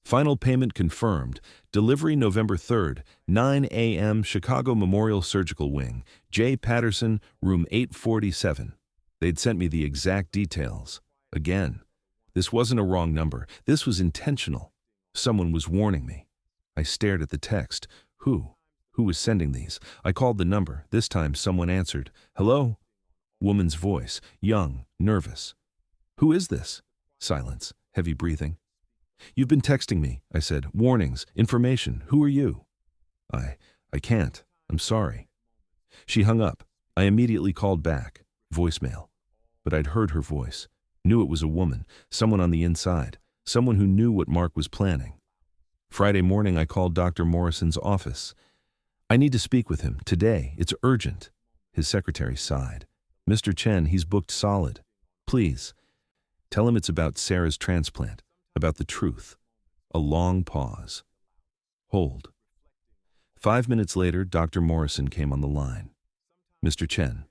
Final payment confirmed. Delivery November 3rd, 9 a.m. Chicago Memorial Surgical Wing, J. Patterson, room 847. They'd sent me the exact details. Again, this wasn't a wrong number. This was intentional. Someone was warning me. I stared at the text. Who? Who was sending these? I called the number. This time someone answered. Hello? Woman's voice, young, nervous. Who is this? Silence, heavy breathing. You've been texting me, I said. Warnings, information. Who are you? I can't. I'm sorry. She hung up. I immediately called back. Voicemail. But I'd heard her voice. Knew it was a woman, someone on the inside, someone who knew what Mark was planning. Friday morning, I called Dr. Morrison's office. I need to speak with him today. It's urgent. His secretary sighed. Mr. Chen, he's booked solid. Please, tell him it's about Sarah's transplant, about the truth. A long pause. Hold. 5 minutes later, Dr. Morrison came on the line. Mr. Chen,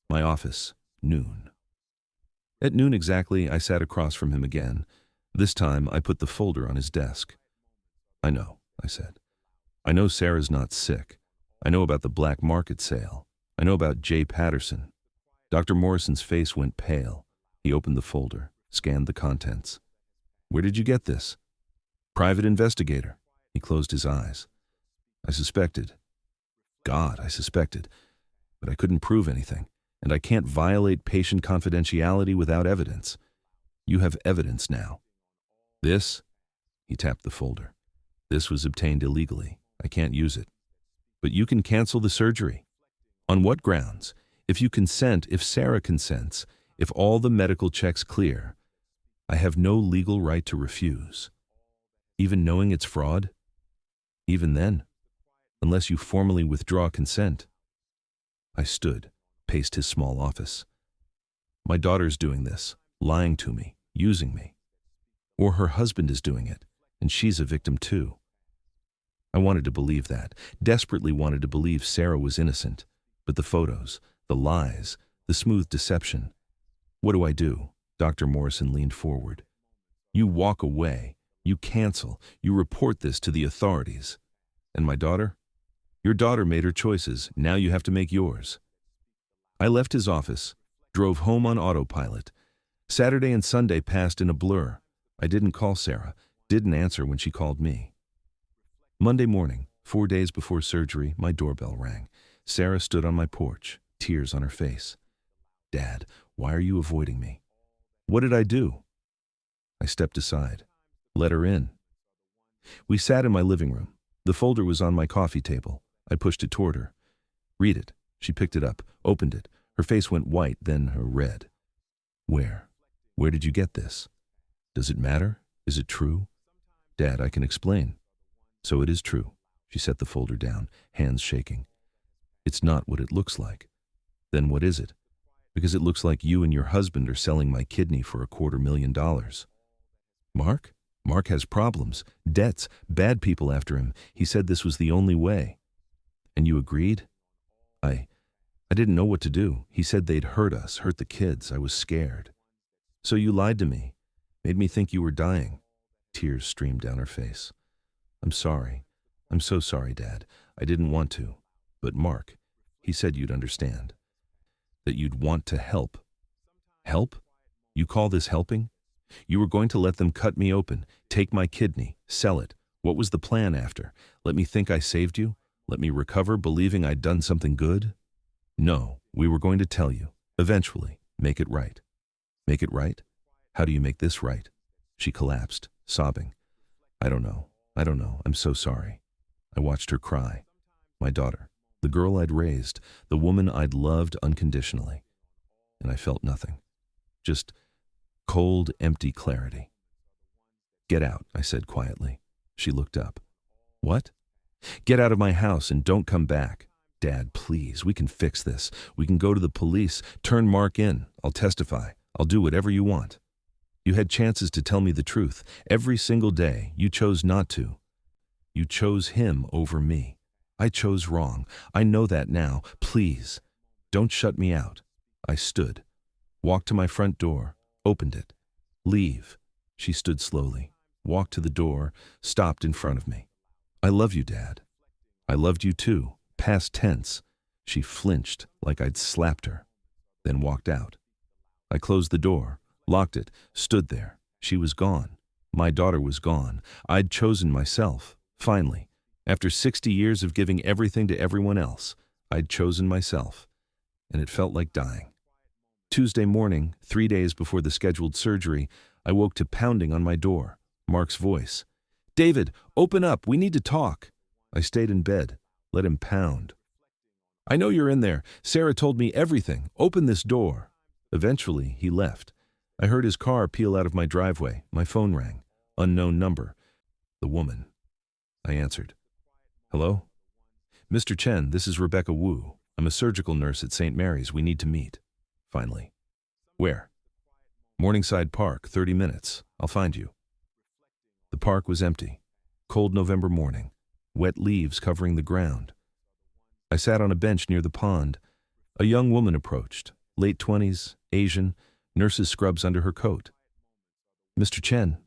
my office, noon. At noon exactly, I sat across from him again. This time, I put the folder on his desk. I know, I said. I know Sarah's not sick. I know about the black market sale. I know about J. Patterson. Dr. Morrison's face went pale. He opened the folder, scanned the contents. Where did you get this? Private investigator. He closed his eyes. I suspected. God, I suspected. But I couldn't prove anything. And I can't violate patient confidentiality without evidence. You have evidence now. This? He tapped the folder. This was obtained illegally. I can't use it. But you can cancel the surgery. On what grounds? If you consent, if Sarah consents, if all the medical checks clear, I have no legal right to refuse. Even knowing it's fraud? Even then? Unless you formally withdraw consent. I stood, paced his small office. My daughter's doing this, lying to me, using me. Or her husband is doing it, and she's a victim too. I wanted to believe that, desperately wanted to believe Sarah was innocent. But the photos, the lies, the smooth deception. What do I do? Dr. Morrison leaned forward. You walk away. You cancel. You report this to the authorities. And my daughter? Your daughter made her choices. Now you have to make yours. I left his office, drove home on autopilot. Saturday and Sunday passed in a blur. I didn't call Sarah, didn't answer when she called me. Monday morning, 4 days before surgery, my doorbell rang. Sarah stood on my porch, tears on her face. Dad, why are you avoiding me? What did I do? I stepped aside. Let her in. We sat in my living room. The folder was on my coffee table. I pushed it toward her. Read it. She picked it up, opened it. Her face went white, then red. Where? Where did you get this? Does it matter? Is it true? Dad, I can explain. So it is true. She set the folder down, hands shaking. It's not what it looks like. Then what is it? Because it looks like you and your husband are selling my kidney for $250,000. Mark? Mark has problems, debts, bad people after him. He said this was the only way. And you agreed? I didn't know what to do. He said they'd hurt us, hurt the kids. I was scared. So you lied to me, made me think you were dying. Tears streamed down her face. I'm sorry. I'm so sorry, Dad. I didn't want to. But Mark, he said you'd understand. That you'd want to help. Help? You call this helping? You were going to let them cut me open, take my kidney, sell it. What was the plan after? Let me think I saved you? Let me recover believing I'd done something good? No, we were going to tell you. Eventually, make it right. Make it right? How do you make this right? She collapsed, sobbing. I don't know. I don't know. I'm so sorry. I watched her cry. My daughter, the girl I'd raised, the woman I'd loved unconditionally. And I felt nothing. Just cold, empty clarity. Get out, I said quietly. She looked up. What? Get out of my house and don't come back. Dad, please, we can fix this. We can go to the police. Turn Mark in. I'll testify. I'll do whatever you want. You had chances to tell me the truth. Every single day, you chose not to. You chose him over me. I chose wrong. I know that now. Please, don't shut me out. I stood, walked to my front door, opened it. Leave. She stood slowly, walked to the door, stopped in front of me. I love you, Dad. I loved you too. Past tense. She flinched like I'd slapped her, then walked out. I closed the door, locked it, stood there. She was gone. My daughter was gone. I'd chosen myself. Finally, after 60 years of giving everything to everyone else, I'd chosen myself, and it felt like dying. Tuesday morning, 3 days before the scheduled surgery, I woke to pounding on my door. Mark's voice. David, open up. We need to talk. I stayed in bed, let him pound. I know you're in there. Sarah told me everything. Open this door. Eventually, he left. I heard his car peel out of my driveway. My phone rang. Unknown number. The woman. I answered. Hello? Mr. Chen, this is Rebecca Wu. I'm a surgical nurse at St. Mary's. We need to meet. Finally. Where? Morningside Park, 30 minutes. I'll find you. The park was empty. Cold November morning. Wet leaves covering the ground. I sat on a bench near the pond. A young woman approached. Late 20s, Asian, nurse's scrubs under her coat. Mr. Chen.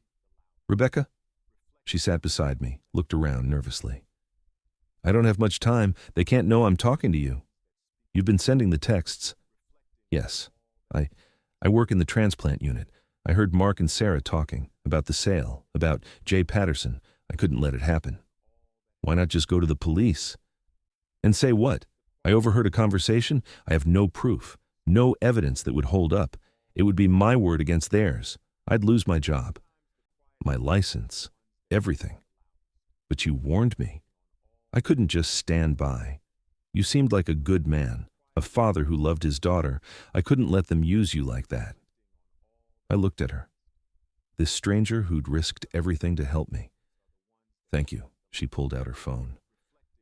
Rebecca? She sat beside me, looked around nervously. I don't have much time. They can't know I'm talking to you. You've been sending the texts. Yes. I work in the transplant unit. I heard Mark and Sarah talking about the sale, about Jay Patterson. I couldn't let it happen. Why not just go to the police? And say what? I overheard a conversation? I have no proof, no evidence that would hold up. It would be my word against theirs. I'd lose my job, my license, everything. But you warned me. I couldn't just stand by. You seemed like a good man, a father who loved his daughter. I couldn't let them use you like that. I looked at her. This stranger who'd risked everything to help me. Thank you. She pulled out her phone.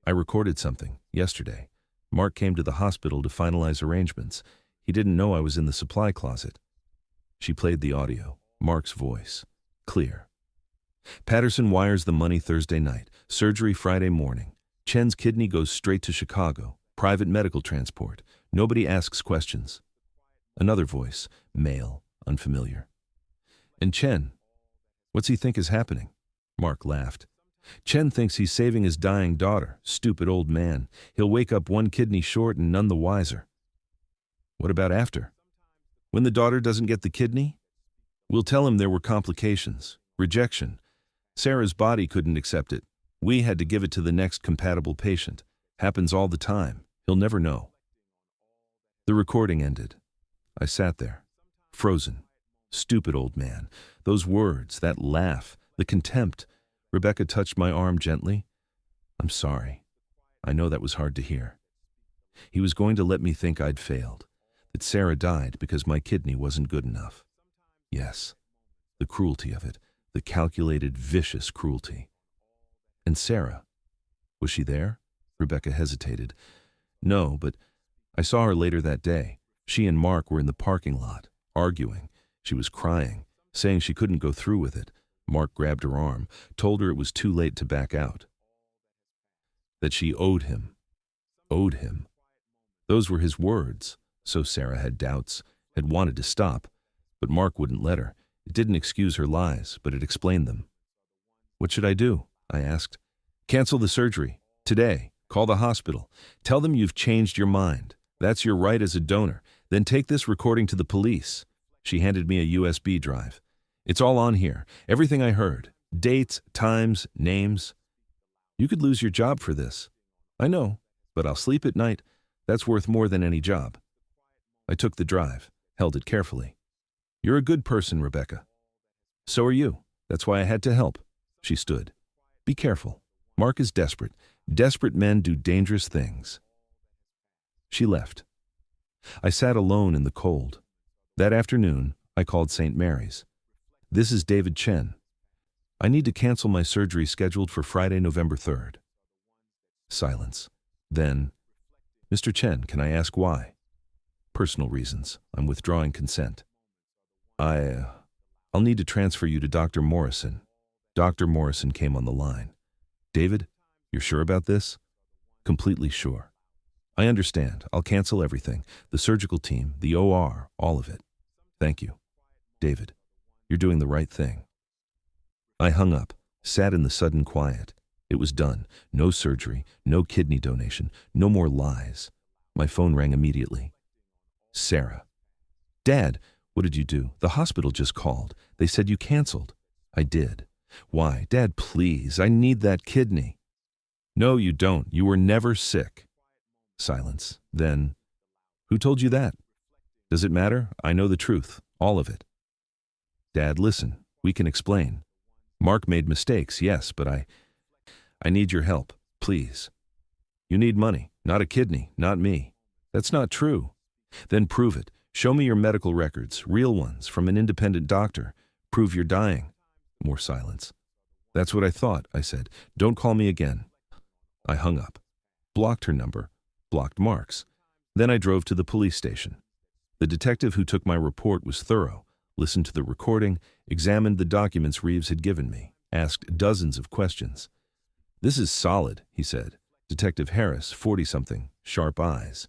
I recorded something yesterday. Mark came to the hospital to finalize arrangements. He didn't know I was in the supply closet. She played the audio. Mark's voice. Clear. Patterson wires the money Thursday night. Surgery Friday morning. Chen's kidney goes straight to Chicago. Private medical transport. Nobody asks questions. Another voice. Male. Unfamiliar. And Chen? What's he think is happening? Mark laughed. Chen thinks he's saving his dying daughter. Stupid old man. He'll wake up one kidney short and none the wiser. What about after? When the daughter doesn't get the kidney? We'll tell him there were complications. Rejection. Sarah's body couldn't accept it. We had to give it to the next compatible patient. Happens all the time. He'll never know. The recording ended. I sat there, frozen. Stupid old man. Those words, that laugh, the contempt. Rebecca touched my arm gently. I'm sorry. I know that was hard to hear. He was going to let me think I'd failed, that Sarah died because my kidney wasn't good enough. Yes, the cruelty of it, the calculated, vicious cruelty. And Sarah, was she there? Rebecca hesitated. No, but I saw her later that day. She and Mark were in the parking lot, arguing. She was crying, saying she couldn't go through with it. Mark grabbed her arm, told her it was too late to back out. That she owed him. Owed him. Those were his words. So Sarah had doubts, had wanted to stop. But Mark wouldn't let her. It didn't excuse her lies, but it explained them. What should I do? I asked. Cancel the surgery. Today. Call the hospital. Tell them you've changed your mind. That's your right as a donor. Then take this recording to the police. She handed me a USB drive. It's all on here. Everything I heard. Dates, times, names. You could lose your job for this. I know, but I'll sleep at night. That's worth more than any job. I took the drive, held it carefully. You're a good person, Rebecca. So are you. That's why I had to help. She stood. Be careful. Mark is desperate. Desperate men do dangerous things. She left. I sat alone in the cold. That afternoon, I called St. Mary's. This is David Chen. I need to cancel my surgery scheduled for Friday, November 3rd. Silence. Then, Mr. Chen, can I ask why? Personal reasons. I'm withdrawing consent. I'll need to transfer you to Dr. Morrison. Dr. Morrison came on the line. David, you're sure about this? Completely sure. I understand. I'll cancel everything. The surgical team, the OR, all of it. Thank you. David, you're doing the right thing. I hung up, sat in the sudden quiet. It was done. No surgery, no kidney donation, no more lies. My phone rang immediately. Sarah. Dad, what did you do? The hospital just called. They said you canceled. I did. Why? Dad, please. I need that kidney. No, you don't. You were never sick. Silence. Then, who told you that? Does it matter? I know the truth. All of it. Dad, listen. We can explain. Mark made mistakes, yes, but I need your help. Please. You need money, not a kidney, not me. That's not true. Then prove it. Show me your medical records, real ones, from an independent doctor. Prove you're dying. More silence. That's what I thought, I said. Don't call me again. I hung up. Blocked her number. Blocked Mark's. Then I drove to the police station. The detective who took my report was thorough, listened to the recording, examined the documents Reeves had given me, asked dozens of questions. This is solid, he said. Detective Harris, 40-something, sharp eyes.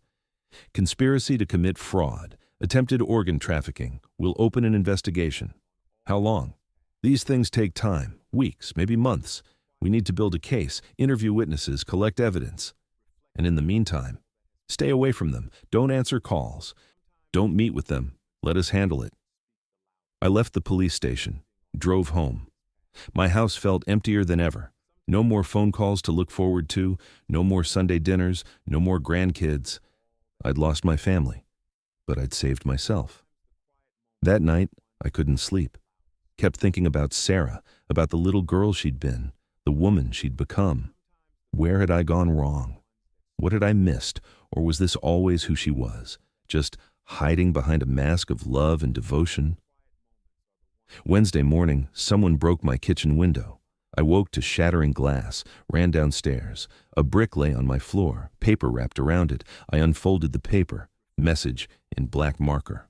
Conspiracy to commit fraud, attempted organ trafficking, will open an investigation. How long? These things take time, weeks, maybe months. We need to build a case, interview witnesses, collect evidence. And in the meantime, stay away from them. Don't answer calls. Don't meet with them. Let us handle it. I left the police station, drove home. My house felt emptier than ever. No more phone calls to look forward to, no more Sunday dinners, no more grandkids. I'd lost my family, but I'd saved myself. That night, I couldn't sleep. Kept thinking about Sarah, about the little girl she'd been, the woman she'd become. Where had I gone wrong? What had I missed, or was this always who she was, just hiding behind a mask of love and devotion? Wednesday morning, someone broke my kitchen window. I woke to shattering glass, ran downstairs. A brick lay on my floor, paper wrapped around it. I unfolded the paper, message in black marker.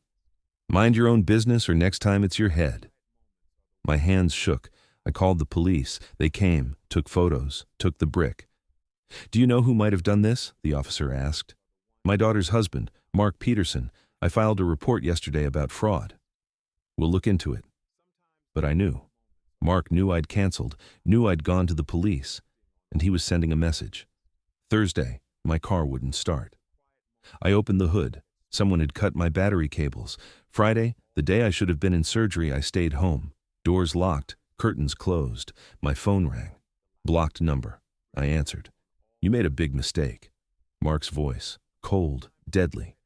Mind your own business or next time it's your head. My hands shook. I called the police. They came, took photos, took the brick. Do you know who might have done this? The officer asked. My daughter's husband, Mark Peterson. I filed a report yesterday about fraud. We'll look into it. But I knew. Mark knew I'd canceled, knew I'd gone to the police, and he was sending a message. Thursday, my car wouldn't start. I opened the hood. Someone had cut my battery cables. Friday, the day I should have been in surgery, I stayed home. Doors locked, curtains closed. My phone rang. Blocked number. I answered. You made a big mistake. Mark's voice, cold, deadly.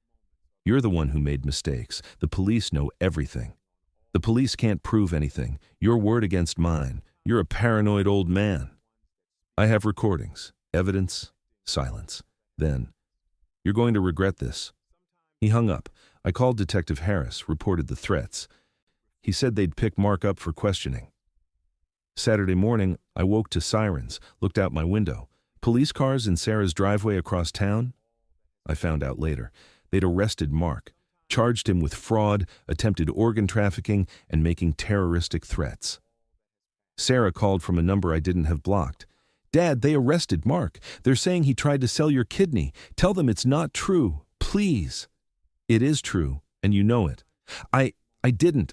You're the one who made mistakes. The police know everything. The police can't prove anything. Your word against mine. You're a paranoid old man. I have recordings, evidence, silence. Then, you're going to regret this. He hung up. I called Detective Harris, reported the threats. He said they'd pick Mark up for questioning. Saturday morning, I woke to sirens, looked out my window. Police cars in Sarah's driveway across town? I found out later. They'd arrested Mark, charged him with fraud, attempted organ trafficking, and making terroristic threats. Sarah called from a number I didn't have blocked. Dad, they arrested Mark. They're saying he tried to sell your kidney. Tell them it's not true. Please. It is true, and you know it. I didn't.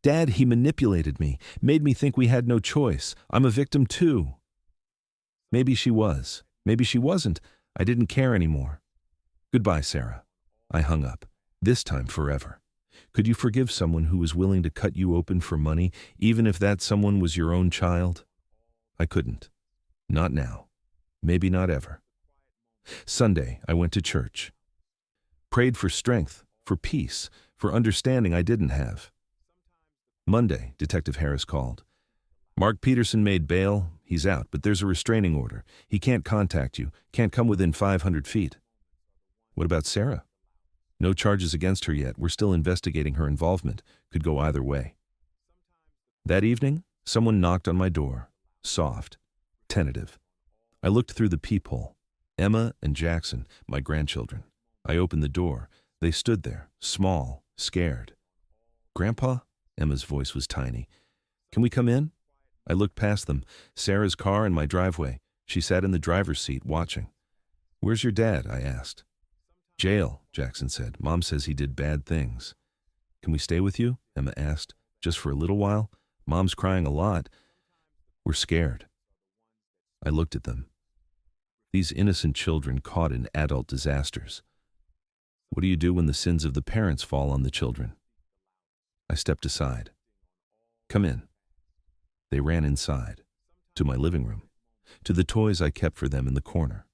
Dad, he manipulated me, made me think we had no choice. I'm a victim too. Maybe she was. Maybe she wasn't. I didn't care anymore. Goodbye, Sarah. I hung up. This time forever. Could you forgive someone who was willing to cut you open for money, even if that someone was your own child? I couldn't. Not now. Maybe not ever. Sunday, I went to church. Prayed for strength, for peace, for understanding I didn't have. Monday, Detective Harris called. Mark Peterson made bail. He's out, but there's a restraining order. He can't contact you, can't come within 500 feet. What about Sarah? No charges against her yet. We're still investigating her involvement. Could go either way. That evening, someone knocked on my door. Soft, tentative. I looked through the peephole. Emma and Jackson, my grandchildren. I opened the door. They stood there, small, scared. Grandpa? Emma's voice was tiny. Can we come in? I looked past them. Sarah's car in my driveway. She sat in the driver's seat, watching. Where's your dad? I asked. Jail, Jackson said. Mom says he did bad things. Can we stay with you? Emma asked. Just for a little while? Mom's crying a lot. We're scared. I looked at them. These innocent children caught in adult disasters. What do you do when the sins of the parents fall on the children? I stepped aside. Come in. They ran inside, to my living room, to the toys I kept for them in the corner.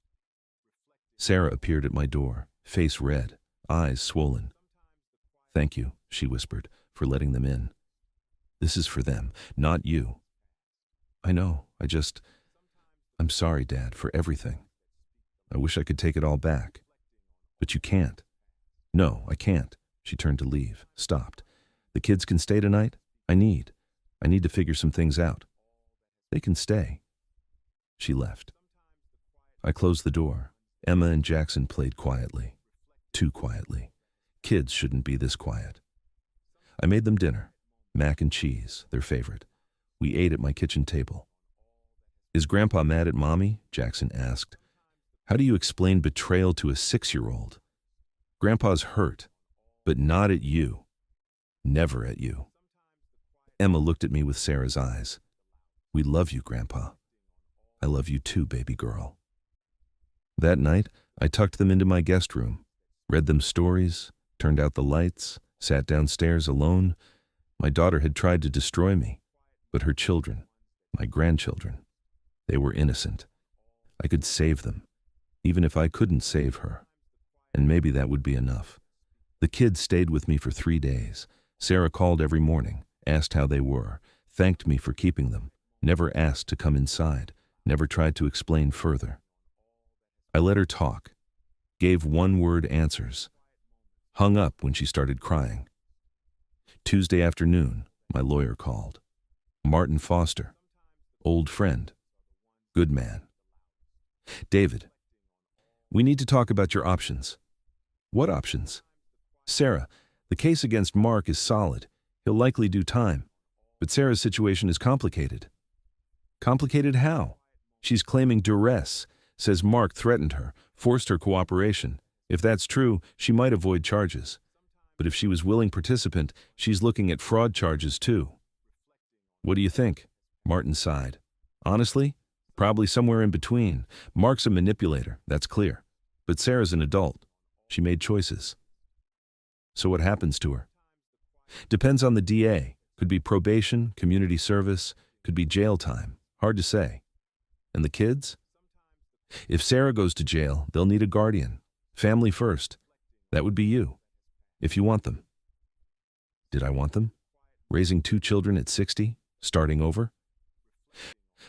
Sarah appeared at my door, face red, eyes swollen. Thank you, she whispered, for letting them in. This is for them, not you. I know, I'm sorry, Dad, for everything. I wish I could take it all back. But you can't. No, I can't. She turned to leave, stopped. The kids can stay tonight? I need to figure some things out. They can stay. She left. I closed the door. Emma and Jackson played quietly. Too quietly. Kids shouldn't be this quiet. I made them dinner. Mac and cheese, their favorite. We ate at my kitchen table. Is Grandpa mad at Mommy? Jackson asked. How do you explain betrayal to a 6-year-old? Grandpa's hurt, but not at you. Never at you. Emma looked at me with Sarah's eyes. We love you, Grandpa. I love you too, baby girl. That night, I tucked them into my guest room, read them stories, turned out the lights, sat downstairs alone. My daughter had tried to destroy me, but her children, my grandchildren, they were innocent. I could save them, even if I couldn't save her. And maybe that would be enough. The kids stayed with me for 3 days. Sarah called every morning, asked how they were, thanked me for keeping them, never asked to come inside, never tried to explain further. I let her talk, gave one-word answers, hung up when she started crying. Tuesday afternoon, my lawyer called. Martin Foster, old friend, good man. David, we need to talk about your options. What options? Sarah, the case against Mark is solid. He'll likely do time. But Sarah's situation is complicated. Complicated how? She's claiming duress, says Mark threatened her, forced her cooperation. If that's true, she might avoid charges. But if she was willing participant, she's looking at fraud charges too. What do you think? Martin sighed. Honestly, probably somewhere in between. Mark's a manipulator, that's clear. But Sarah's an adult. She made choices. So what happens to her? Depends on the DA. Could be probation, community service, could be jail time. Hard to say. And the kids? If Sarah goes to jail, they'll need a guardian. Family first. That would be you. If you want them. Did I want them? Raising 2 children at 60? Starting over?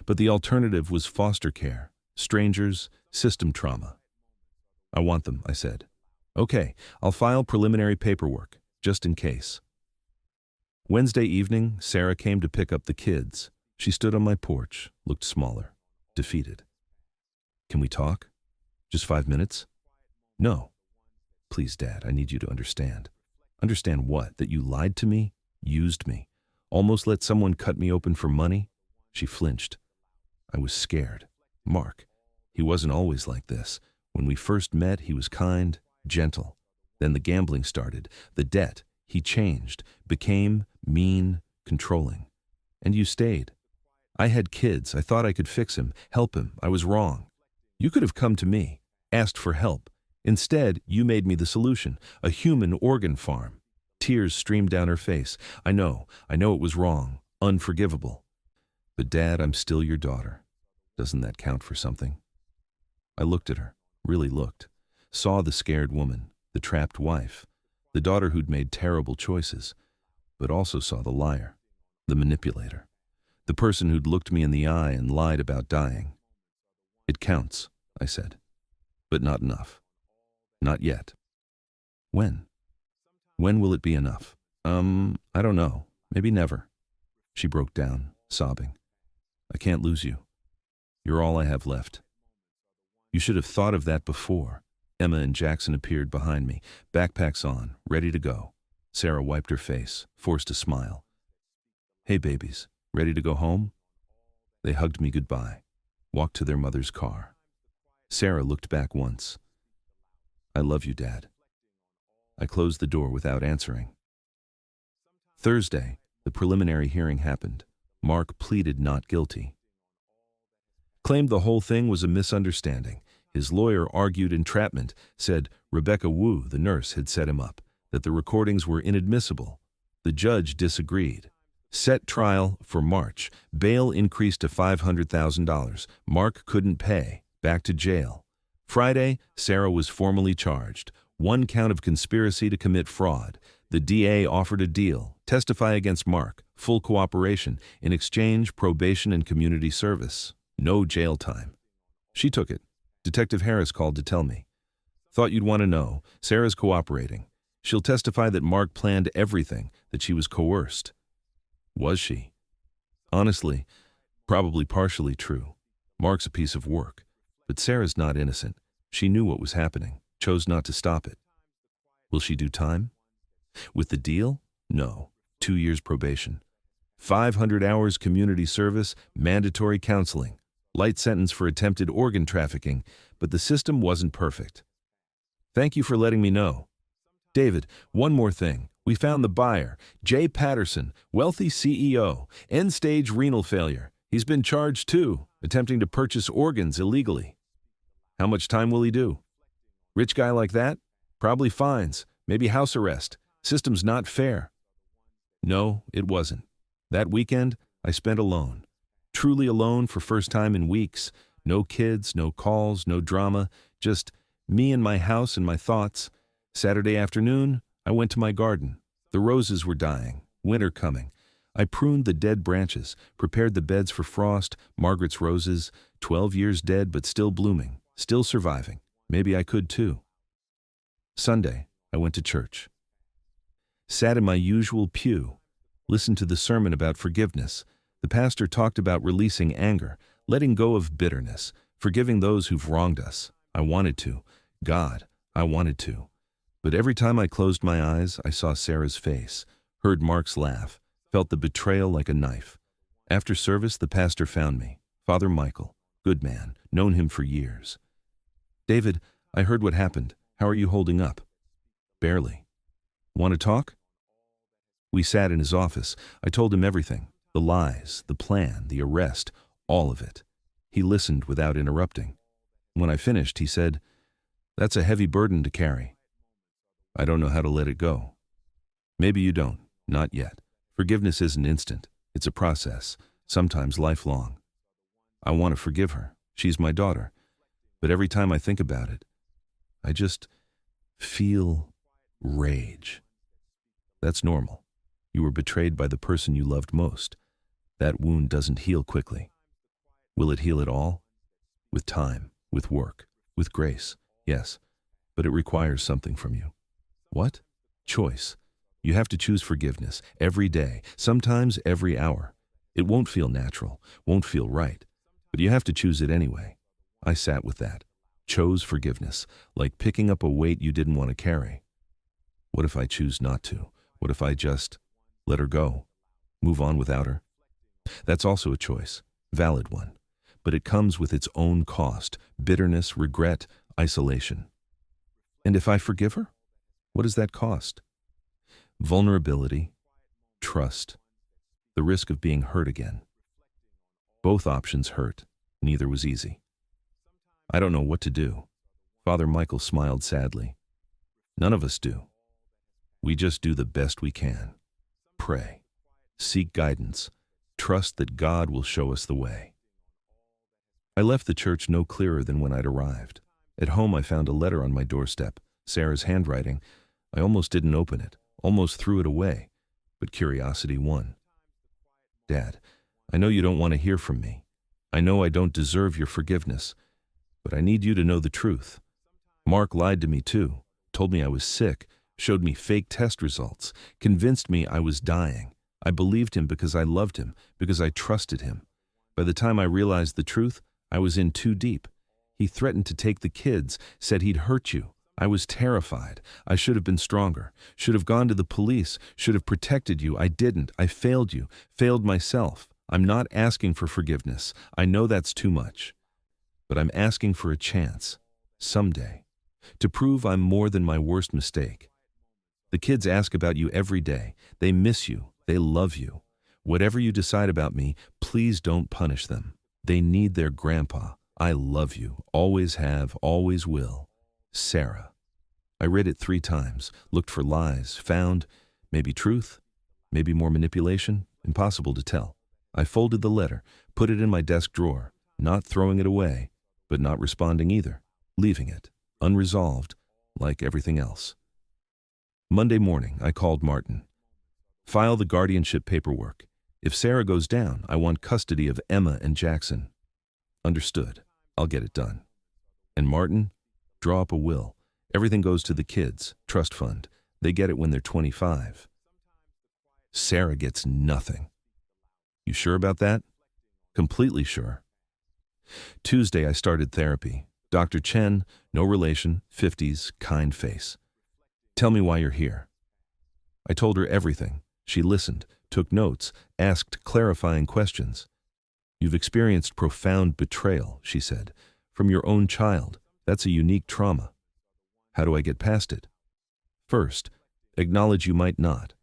But the alternative was foster care, strangers, system trauma. I want them, I said. Okay, I'll file preliminary paperwork, just in case. Wednesday evening, Sarah came to pick up the kids. She stood on my porch, looked smaller, defeated. Can we talk? Just 5 minutes? No. Please, Dad, I need you to understand. Understand what? That you lied to me? Used me? Almost let someone cut me open for money? She flinched. I was scared. Mark, he wasn't always like this. When we first met, he was kind, gentle. Then the gambling started, the debt. He changed, became mean, controlling. And you stayed. I had kids. I thought I could fix him, help him. I was wrong. You could have come to me, asked for help. Instead, you made me the solution, a human organ farm. Tears streamed down her face. I know it was wrong, unforgivable. But Dad, I'm still your daughter. Doesn't that count for something? I looked at her, really looked. Saw the scared woman, the trapped wife, the daughter who'd made terrible choices, but also saw the liar, The manipulator. The person who'd looked me in the eye and lied about dying. It counts, I said. But not enough. Not yet. When? When will it be enough? I don't know. Maybe never. She broke down, sobbing. I can't lose you. You're all I have left. You should have thought of that before. Emma and Jackson appeared behind me, backpacks on, ready to go. Sarah wiped her face, forced a smile. Hey babies, ready to go home? They hugged me goodbye, walked to their mother's car. Sarah looked back once. I love you, Dad. I closed the door without answering. Thursday, the preliminary hearing happened. Mark pleaded not guilty. Claimed the whole thing was a misunderstanding. His lawyer argued entrapment, said Rebecca Wu, the nurse, had set him up, that the recordings were inadmissible. The judge disagreed. Set trial for March. Bail increased to $500,000. Mark couldn't pay. Back to jail. Friday, Sarah was formally charged. 1 count of conspiracy to commit fraud. The DA offered a deal. Testify against Mark. Full cooperation. In exchange, probation and community service. No jail time. She took it. Detective Harris called to tell me. Thought you'd want to know. Sarah's cooperating. She'll testify that Mark planned everything, that she was coerced. Was she? Honestly, probably partially true. Mark's a piece of work. But Sarah's not innocent. She knew what was happening, chose not to stop it. Will she do time? With the deal? No. 2 years probation. 500 hours community service, mandatory counseling. Light sentence for attempted organ trafficking, but the system wasn't perfect. Thank you for letting me know. David, one more thing. We found the buyer, Jay Patterson, wealthy CEO, end-stage renal failure. He's been charged too, attempting to purchase organs illegally. How much time will he do? Rich guy like that? Probably fines, maybe house arrest. System's not fair. No, it wasn't. That weekend, I spent alone. Truly alone for first time in weeks. No kids, no calls, no drama. Just me and my house and my thoughts. Saturday afternoon, I went to my garden. The roses were dying. Winter coming. I pruned the dead branches, prepared the beds for frost, Margaret's roses, 12 years dead but still blooming, still surviving. Maybe I could too. Sunday, I went to church. Sat in my usual pew, listened to the sermon about forgiveness. The pastor talked about releasing anger, letting go of bitterness, forgiving those who've wronged us. I wanted to. God, I wanted to. But every time I closed my eyes, I saw Sarah's face, heard Mark's laugh, felt the betrayal like a knife. After service, the pastor found me. Father Michael, good man, known him for years. David, I heard what happened. How are you holding up? Barely. Want to talk? We sat in his office. I told him everything. The lies, the plan, the arrest, all of it. He listened without interrupting. When I finished, he said, "That's a heavy burden to carry. I don't know how to let it go." Maybe you don't, not yet. Forgiveness isn't instant. It's a process, sometimes lifelong. I want to forgive her. She's my daughter. But every time I think about it, I just feel rage. That's normal. You were betrayed by the person you loved most. That wound doesn't heal quickly. Will it heal at all? With time, with work, with grace, yes. But it requires something from you. What? Choice. You have to choose forgiveness every day, sometimes every hour. It won't feel natural, won't feel right, but you have to choose it anyway. I sat with that, chose forgiveness, like picking up a weight you didn't want to carry. What if I choose not to? What if I just let her go, move on without her? That's also a choice, valid one, but it comes with its own cost, bitterness, regret, isolation. And if I forgive her, what does that cost? Vulnerability, trust, the risk of being hurt again. Both options hurt, neither was easy. I don't know what to do. Father Michael smiled sadly. None of us do. We just do the best we can. Pray, seek guidance, trust that God will show us the way. I left the church no clearer than when I'd arrived. At home I found a letter on my doorstep, Sarah's handwriting. I almost didn't open it, almost threw it away, but curiosity won. Dad, I know you don't want to hear from me. I know I don't deserve your forgiveness, but I need you to know the truth. Mark lied to me too, told me I was sick, showed me fake test results, convinced me I was dying. I believed him because I loved him, because I trusted him. By the time I realized the truth, I was in too deep. He threatened to take the kids, said he'd hurt you. I was terrified. I should have been stronger, should have gone to the police, should have protected you. I didn't. I failed you, failed myself. I'm not asking for forgiveness. I know that's too much. But I'm asking for a chance, someday, to prove I'm more than my worst mistake. The kids ask about you every day. They miss you. They love you. Whatever you decide about me, please don't punish them. They need their grandpa. I love you. Always have, always will. Sarah. I read it 3 times, looked for lies, found maybe truth, maybe more manipulation, impossible to tell. I folded the letter, put it in my desk drawer, not throwing it away, but not responding either, leaving it, unresolved, like everything else. Monday morning, I called Martin. File the guardianship paperwork. If Sarah goes down, I want custody of Emma and Jackson. Understood. I'll get it done. And Martin, draw up a will. Everything goes to the kids, trust fund. They get it when they're 25. Sarah gets nothing. You sure about that? Completely sure. Tuesday, I started therapy. Dr. Chen, no relation, 50s, kind face. Tell me why you're here. I told her everything. She listened, took notes, asked clarifying questions. You've experienced profound betrayal, she said, from your own child. That's a unique trauma. How do I get past it? First, acknowledge you might not.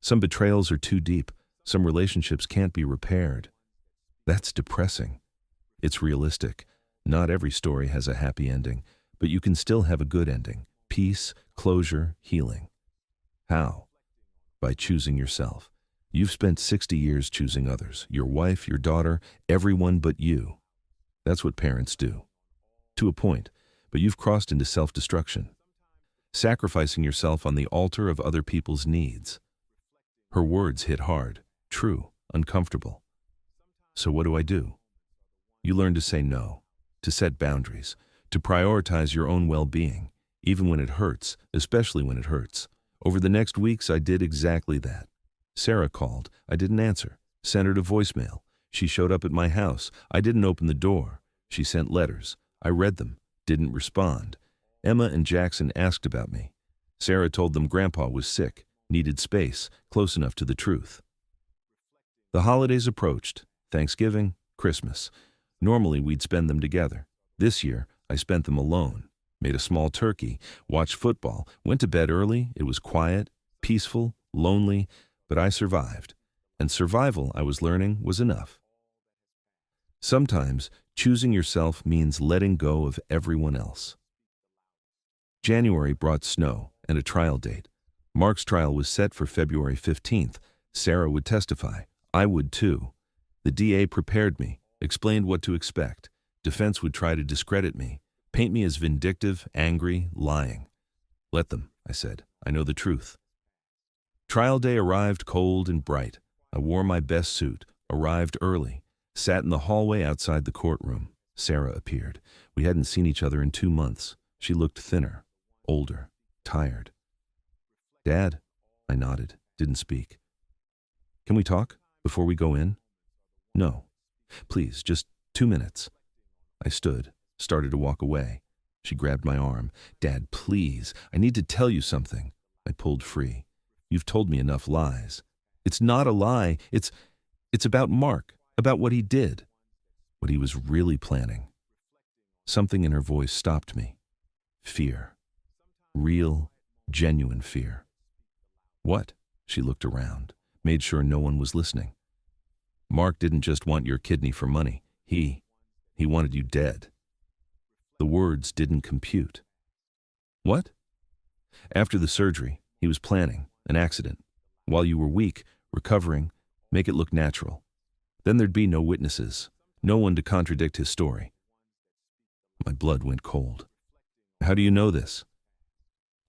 Some betrayals are too deep. Some relationships can't be repaired. That's depressing. It's realistic. Not every story has a happy ending, but you can still have a good ending. Peace, closure, healing. How? By choosing yourself. You've spent 60 years choosing others, your wife, your daughter, everyone but you. That's what parents do. To a point, but you've crossed into self-destruction. Sacrificing yourself on the altar of other people's needs. Her words hit hard, true, uncomfortable. So what do? You learn to say no, to set boundaries, to prioritize your own well-being, even when it hurts, especially when it hurts. Over the next weeks, I did exactly that. Sarah called. I didn't answer. Sent her to voicemail. She showed up at my house. I didn't open the door. She sent letters. I read them. Didn't respond. Emma and Jackson asked about me. Sarah told them Grandpa was sick, needed space, close enough to the truth. The holidays approached. Thanksgiving, Christmas. Normally, we'd spend them together. This year, I spent them alone. Made a small turkey, watched football, went to bed early. It was quiet, peaceful, lonely, but I survived. And survival, I was learning, was enough. Sometimes, choosing yourself means letting go of everyone else. January brought snow and a trial date. Mark's trial was set for February 15th. Sarah would testify. I would too. The DA prepared me, explained what to expect. Defense would try to discredit me, paint me as vindictive, angry, lying. Let them, I said. I know the truth. Trial day arrived cold and bright. I wore my best suit, arrived early, sat in the hallway outside the courtroom. Sarah appeared. We hadn't seen each other in 2 months. She looked thinner, older, tired. Dad? I nodded, didn't speak. Can we talk before we go in? No. Please, just 2 minutes. I stood, started to walk away. She grabbed my arm. Dad, please, I need to tell you something. I pulled free. You've told me enough lies. It's not a lie. It's about Mark, about what he did, what he was really planning. Something in her voice stopped me. Fear. Real, genuine fear. What? She looked around, made sure no one was listening. Mark didn't just want your kidney for money. He wanted you dead. The words didn't compute. What? After the surgery, he was planning an accident. While you were weak, recovering, make it look natural. Then there'd be no witnesses, no one to contradict his story. My blood went cold. How do you know this?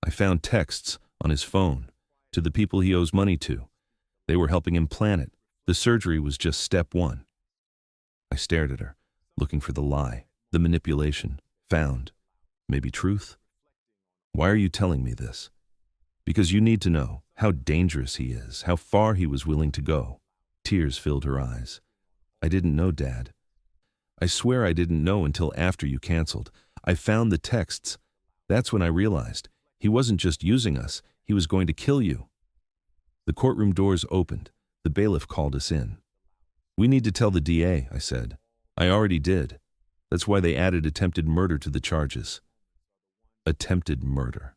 I found texts on his phone to the people he owes money to. They were helping him plan it. The surgery was just step one. I stared at her, looking for the lie, the manipulation, found. Maybe truth? Why are you telling me this? Because you need to know how dangerous he is, how far he was willing to go. Tears filled her eyes. I didn't know, Dad. I swear I didn't know until after you canceled. I found the texts. That's when I realized he wasn't just using us, he was going to kill you. The courtroom doors opened. The bailiff called us in. We need to tell the DA, I said. I already did. That's why they added attempted murder to the charges. Attempted murder.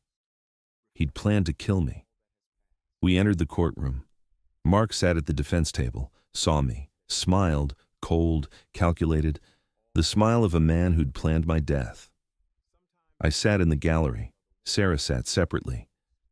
He'd planned to kill me. We entered the courtroom. Mark sat at the defense table, saw me, smiled, cold, calculated, the smile of a man who'd planned my death. I sat in the gallery. Sarah sat separately.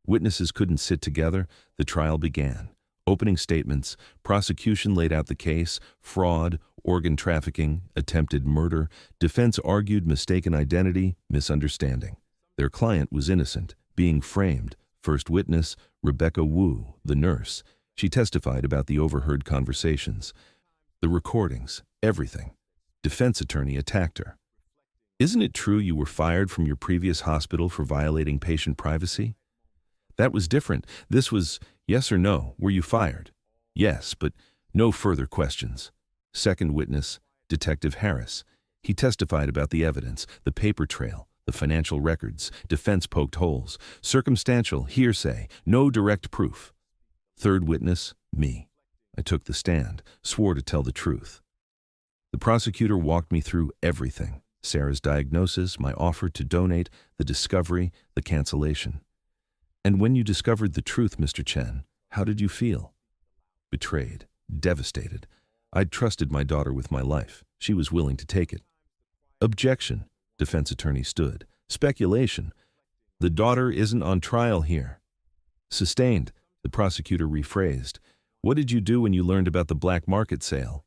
Witnesses couldn't sit together. The trial began. Opening statements, prosecution laid out the case, fraud, organ trafficking, attempted murder, defense argued mistaken identity, misunderstanding. Their client was innocent, being framed. First witness, Rebecca Wu, the nurse. She testified about the overheard conversations. The recordings, everything. Defense attorney attacked her. Isn't it true you were fired from your previous hospital for violating patient privacy? That was different. This was yes or no. Were you fired? Yes, but no further questions. Second witness, Detective Harris. He testified about the evidence, the paper trail, the financial records. Defense poked holes. Circumstantial, hearsay, no direct proof. Third witness, me. I took the stand, swore to tell the truth. The prosecutor walked me through everything. Sarah's diagnosis, my offer to donate, the discovery, the cancellation. And when you discovered the truth, Mr. Chen, how did you feel? Betrayed, devastated. I'd trusted my daughter with my life. She was willing to take it. Objection, defense attorney stood. Speculation. The daughter isn't on trial here. Sustained, the prosecutor rephrased. What did you do when you learned about the black market sale?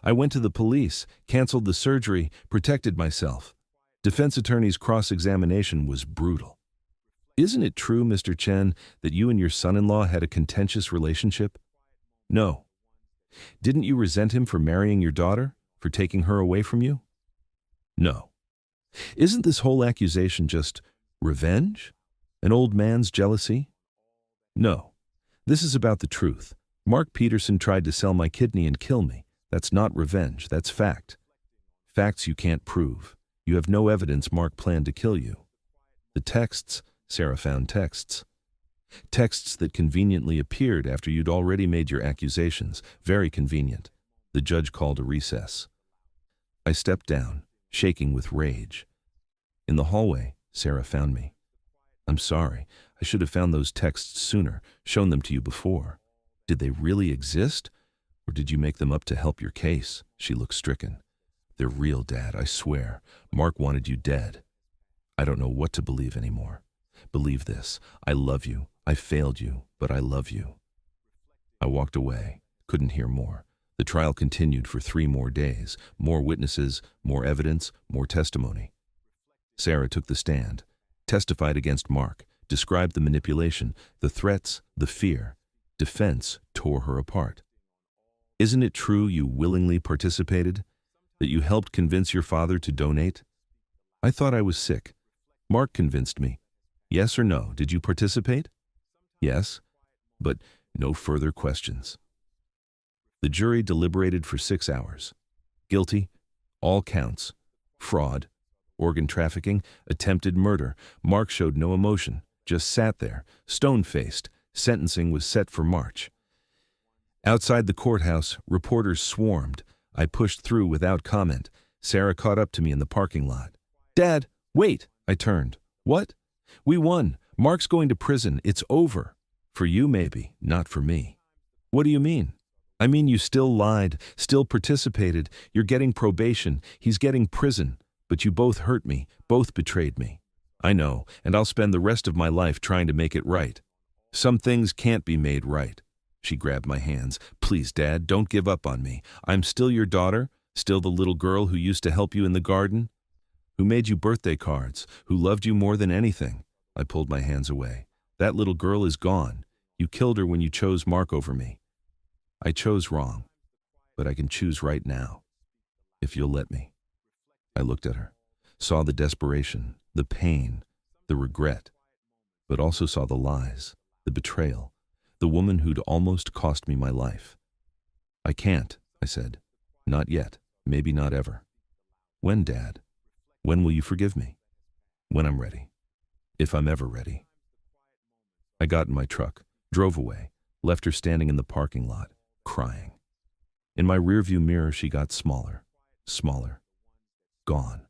I went to the police, canceled the surgery, protected myself. Defense attorney's cross-examination was brutal. Isn't it true, Mr. Chen, that you and your son-in-law had a contentious relationship? No. Didn't you resent him for marrying your daughter, for taking her away from you? No. Isn't this whole accusation just revenge? An old man's jealousy? No. This is about the truth. Mark Peterson tried to sell my kidney and kill me. That's not revenge, that's fact. Facts you can't prove. You have no evidence Mark planned to kill you. The texts, Sarah found texts. Texts that conveniently appeared after you'd already made your accusations. Very convenient. The judge called a recess. I stepped down, shaking with rage. In the hallway, Sarah found me. I'm sorry. I should have found those texts sooner, shown them to you before. Did they really exist? Or did you make them up to help your case? She looked stricken. They're real, Dad, I swear. Mark wanted you dead. I don't know what to believe anymore. Believe this. I love you. I failed you, but I love you. I walked away. Couldn't hear more. The trial continued for 3 more days. More witnesses, more evidence, more testimony. Sarah took the stand, testified against Mark, described the manipulation, the threats, the fear. Defense tore her apart. Isn't it true you willingly participated? That you helped convince your father to donate? I thought I was sick. Mark convinced me. Yes or no, did you participate? Yes, but no further questions. The jury deliberated for 6 hours. Guilty, all counts. Fraud, organ trafficking, attempted murder. Mark showed no emotion, just sat there, stone-faced. Sentencing was set for March. Outside the courthouse, reporters swarmed. I pushed through without comment. Sarah caught up to me in the parking lot. Dad, wait! I turned. What? We won. Mark's going to prison. It's over. For you, maybe, not for me. What do you mean? I mean you still lied, still participated. You're getting probation. He's getting prison. But you both hurt me, both betrayed me. I know, and I'll spend the rest of my life trying to make it right. Some things can't be made right. She grabbed my hands. Please, Dad, don't give up on me. I'm still your daughter, still the little girl who used to help you in the garden, who made you birthday cards, who loved you more than anything. I pulled my hands away. That little girl is gone. You killed her when you chose Mark over me. I chose wrong, but I can choose right now, if you'll let me. I looked at her, saw the desperation, the pain, the regret, but also saw the lies, the betrayal, the woman who'd almost cost me my life. I can't, I said. Not yet, maybe not ever. When, Dad? When will you forgive me? When I'm ready. If I'm ever ready. I got in my truck, drove away, left her standing in the parking lot, crying. In my rearview mirror, she got smaller, smaller, gone.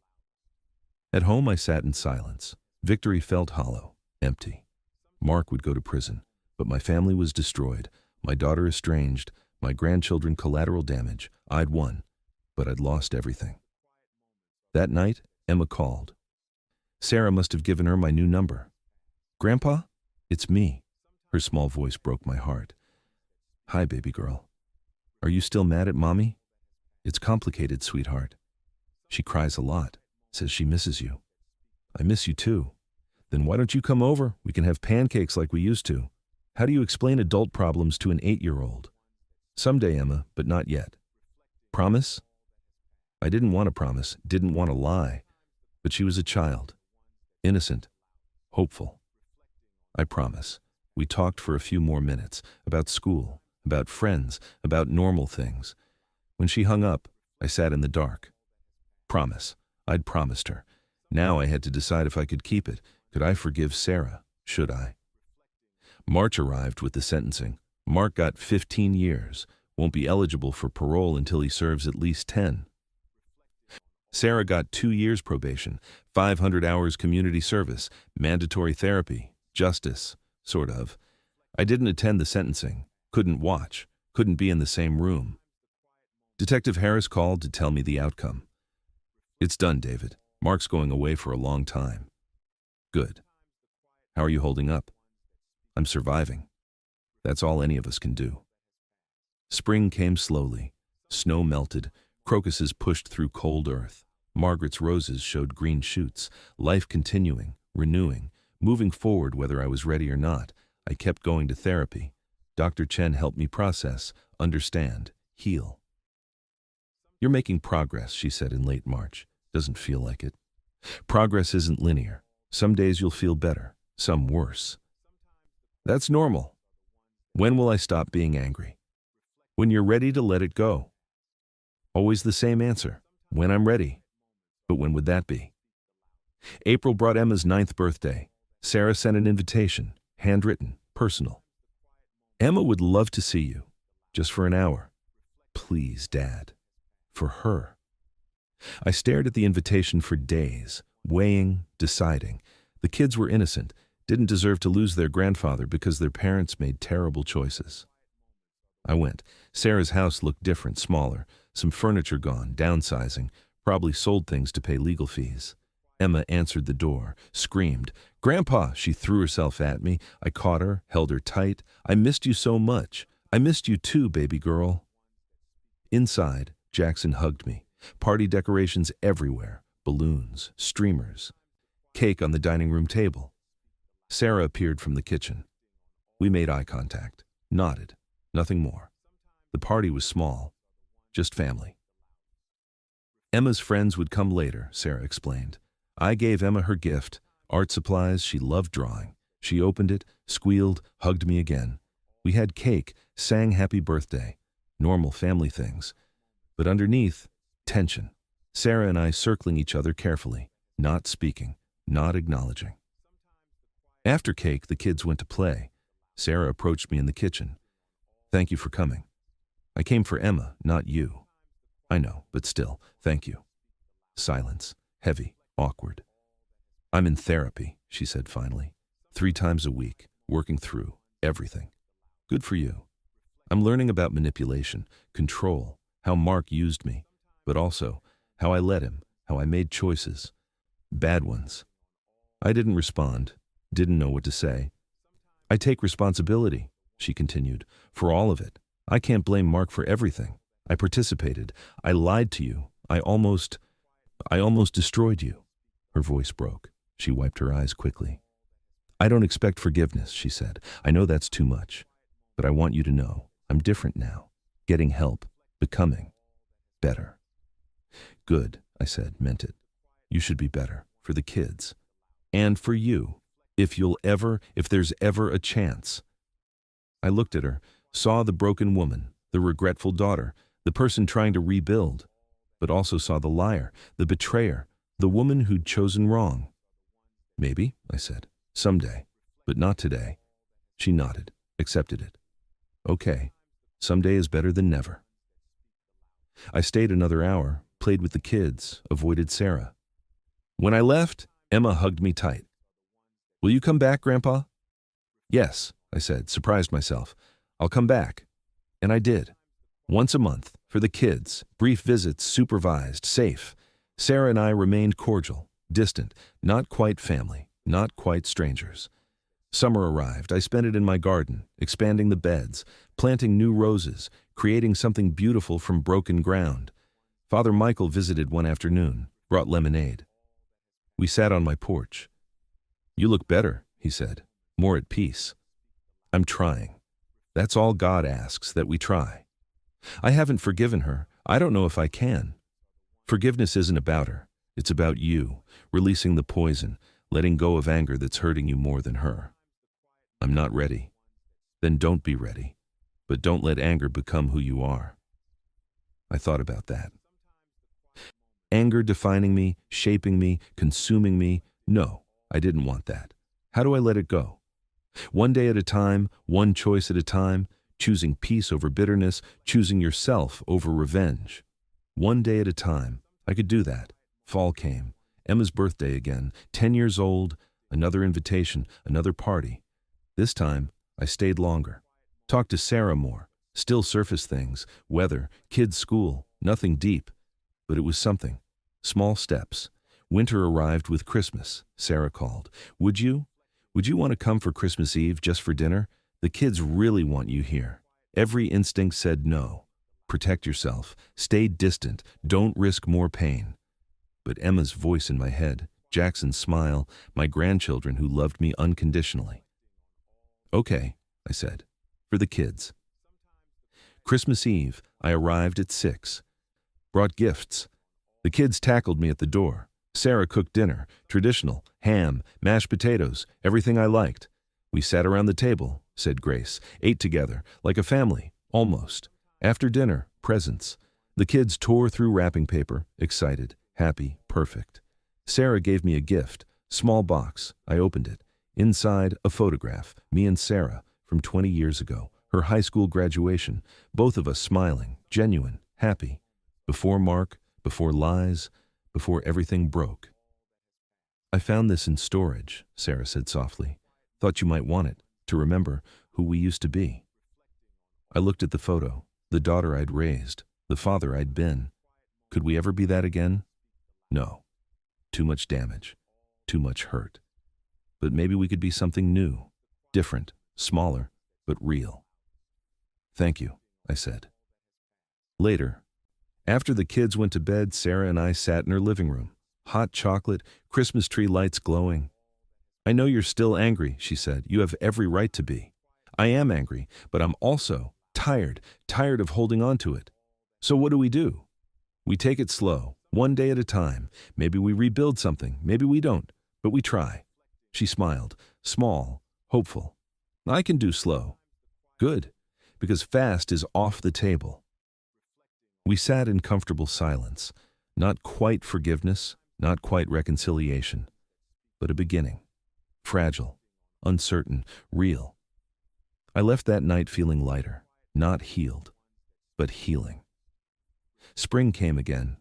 At home, I sat in silence. Victory felt hollow, empty. Mark would go to prison, but my family was destroyed, my daughter estranged, my grandchildren collateral damage. I'd won, but I'd lost everything. That night, Emma called. Sarah must have given her my new number. Grandpa? It's me. Her small voice broke my heart. Hi, baby girl. Are you still mad at Mommy? It's complicated, sweetheart. She cries a lot, says she misses you. I miss you too. Then why don't you come over? We can have pancakes like we used to. How do you explain adult problems to an 8-year-old? Someday, Emma, but not yet. Promise? I didn't want to promise, didn't want to lie, but she was a child. Innocent, hopeful. I promise. We talked for a few more minutes, about school, about friends, about normal things. When she hung up, I sat in the dark. Promise. I'd promised her. Now I had to decide if I could keep it. Could I forgive Sarah? Should I? March arrived with the sentencing. Mark got 15 years, won't be eligible for parole until he serves at least 10. Sarah got 2 years probation, 500 hours community service, mandatory therapy, justice, sort of. I didn't attend the sentencing, couldn't watch, couldn't be in the same room. Detective Harris called to tell me the outcome. It's done, David. Mark's going away for a long time. Good. How are you holding up? I'm surviving. That's all any of us can do. Spring came slowly. Snow melted. Crocuses pushed through cold earth. Margaret's roses showed green shoots. Life continuing, renewing, moving forward whether I was ready or not. I kept going to therapy. Dr. Chen helped me process, understand, heal. You're making progress, she said in late March. Doesn't feel like it. Progress isn't linear. Some days you'll feel better, some worse. That's normal. When will I stop being angry? When you're ready to let it go. Always the same answer. When I'm ready. But when would that be? April brought Emma's 9th birthday. Sarah sent an invitation, handwritten, personal. Emma would love to see you, just for an hour. Please, Dad. For her. I stared at the invitation for days, weighing, deciding. The kids were innocent, didn't deserve to lose their grandfather because their parents made terrible choices. I went. Sarah's house looked different, smaller, some furniture gone, downsizing, probably sold things to pay legal fees. Emma answered the door, screamed, "Grandpa!" She threw herself at me. I caught her, held her tight. "I missed you so much. I missed you too, baby girl." Inside, Jackson hugged me. Party decorations everywhere, balloons, streamers, cake on the dining room table. Sarah appeared from the kitchen. We made eye contact, nodded, nothing more. The party was small, just family. Emma's friends would come later, Sarah explained. I gave Emma her gift, art supplies. She loved drawing. She opened it, squealed, hugged me again. We had cake, sang happy birthday, normal family things. But underneath, tension. Sarah and I circling each other carefully, not speaking, not acknowledging. After cake, the kids went to play. Sarah approached me in the kitchen. "Thank you for coming. I came for Emma, not you." "I know, but still, thank you." Silence, heavy, awkward. "I'm in therapy," she said finally. 3 times a week, working through everything. "Good for you." I'm learning about manipulation, control, how Mark used me, but also how I let him, how I made choices. Bad ones. I didn't respond, didn't know what to say. "I take responsibility," she continued, "for all of it. I can't blame Mark for everything. I participated. I lied to you. I almost destroyed you." Her voice broke. She wiped her eyes quickly. "I don't expect forgiveness," she said. "I know that's too much. But I want you to know, I'm different now. getting help, becoming better. Good, I said, meant it. You should be better, for the kids. And for you, if there's ever a chance. I looked at her, saw the broken woman, the regretful daughter, the person trying to rebuild, but also saw the liar, the betrayer, the woman who'd chosen wrong. Maybe, I said, someday, but not today. She nodded, accepted it. Okay, someday is better than never. I stayed another hour, played with the kids, avoided Sarah. When I left, Emma hugged me tight. Will you come back, Grandpa? Yes, I said, surprised myself. I'll come back. And I did. Once a month, for the kids, brief visits, supervised, safe. Sarah and I remained cordial, distant, not quite family, not quite strangers. Summer arrived. I spent it in my garden, expanding the beds, planting new roses, creating something beautiful from broken ground. Father Michael visited one afternoon, brought lemonade. We sat on my porch. You look better, he said, more at peace. I'm trying. That's all God asks, that we try. I haven't forgiven her. I don't know if I can. Forgiveness isn't about her. It's about you, releasing the poison, letting go of anger that's hurting you more than her. I'm not ready. Then don't be ready. But don't let anger become who you are. I thought about that. Anger defining me, shaping me, consuming me. No, I didn't want that. How do I let it go? One day at a time, one choice at a time, choosing peace over bitterness, choosing yourself over revenge. One day at a time, I could do that. Fall came. Emma's birthday again, 10 years old, another invitation, another party. This time, I stayed longer. Talked to Sarah more. Still surface things, weather, kids' school, nothing deep. But it was something. Small steps. Winter arrived with Christmas. Sarah called. Would you want to come for Christmas Eve just for dinner? The kids really want you here. Every instinct said no. Protect yourself. Stay distant. Don't risk more pain. But Emma's voice in my head, Jackson's smile, my grandchildren who loved me unconditionally. Okay, I said, for the kids. Christmas Eve, I arrived at 6. Brought gifts. The kids tackled me at the door. Sarah cooked dinner, traditional, ham, mashed potatoes, everything I liked. We sat around the table, said Grace, ate together, like a family, almost. After dinner, presents. The kids tore through wrapping paper, excited, happy, perfect. Sarah gave me a gift, small box. I opened it. Inside, a photograph, me and Sarah, from 20 years ago, her high school graduation, both of us smiling, genuine, happy. Before Mark, before lies, before everything broke. I found this in storage, Sarah said softly. Thought you might want it, to remember who we used to be. I looked at the photo, the daughter I'd raised, the father I'd been. Could we ever be that again? No. Too much damage, too much hurt. But maybe we could be something new, different, smaller, but real. Thank you, I said. Later, after the kids went to bed, Sarah and I sat in her living room. Hot chocolate, Christmas tree lights glowing. I know you're still angry, she said. You have every right to be. I am angry, but I'm also tired of holding on to it. So what do? We take it slow, one day at a time. Maybe we rebuild something, maybe we don't, but we try. She smiled, small, hopeful. I can do slow. Good, because fast is off the table. We sat in comfortable silence, not quite forgiveness, not quite reconciliation, but a beginning. Fragile, uncertain, real. I left that night feeling lighter, not healed, but healing. Spring came again.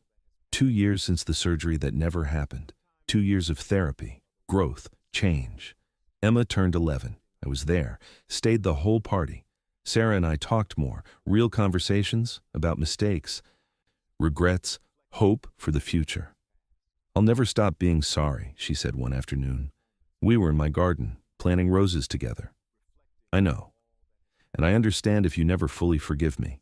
2 years since the surgery that never happened. 2 years of therapy, growth, change. Emma turned 11. I was there, stayed the whole party. Sarah and I talked more, real conversations about mistakes, regrets, hope for the future. I'll never stop being sorry, she said one afternoon. We were in my garden, planting roses together. I know. And I understand if you never fully forgive me.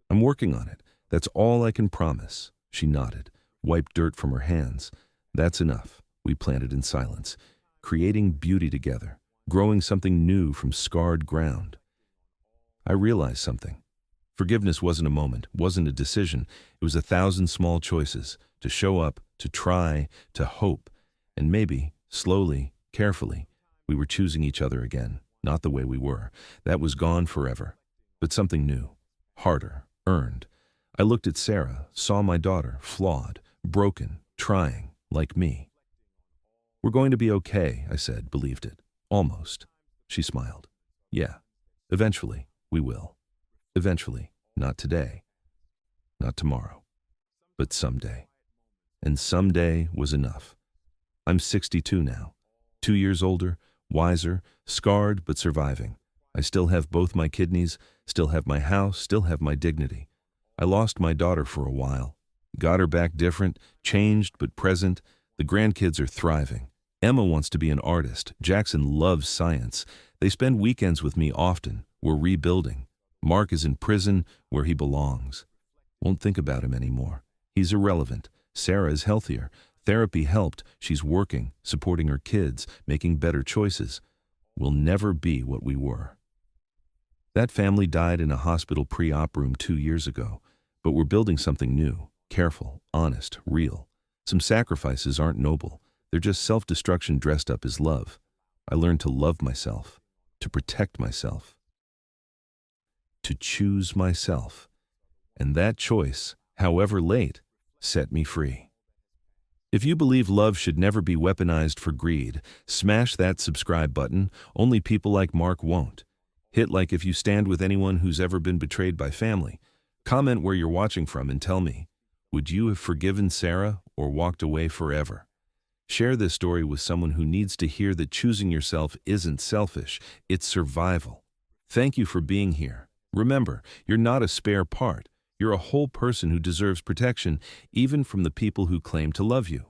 I'm working on it. That's all I can promise. She nodded, wiped dirt from her hands. That's enough. We planted in silence, creating beauty together, growing something new from scarred ground. I realized something. Forgiveness wasn't a moment, wasn't a decision. It was 1,000 small choices to show up, to try, to hope. And maybe, slowly, carefully, we were choosing each other again, not the way we were. That was gone forever. But something new, harder, earned. I looked at Sarah, saw my daughter, flawed, broken, trying, like me. "We're going to be okay," I said, believed it. Almost. She smiled. "Yeah, eventually, we will. Eventually, not today, not tomorrow, but someday." And someday was enough. I'm 62 now, 2 years older, wiser, scarred but surviving. I still have both my kidneys, still have my house, still have my dignity. I lost my daughter for a while. Got her back different, changed but present. The grandkids are thriving. Emma wants to be an artist. Jackson loves science. They spend weekends with me often. We're rebuilding. Mark is in prison where he belongs. Won't think about him anymore. He's irrelevant. Sarah is healthier. Therapy helped. She's working, supporting her kids, making better choices. We'll never be what we were. That family died in a hospital pre-op room 2 years ago, but we're building something new, careful, honest, real. Some sacrifices aren't noble. They're just self-destruction dressed up as love. I learned to love myself, to protect myself, to choose myself. And that choice, however late, set me free. If you believe love should never be weaponized for greed, smash that subscribe button. Only people like Mark won't. Hit like if you stand with anyone who's ever been betrayed by family. Comment where you're watching from and tell me, would you have forgiven Sarah or walked away forever? Share this story with someone who needs to hear that choosing yourself isn't selfish, it's survival. Thank you for being here. Remember, you're not a spare part. You're a whole person who deserves protection, even from the people who claim to love you.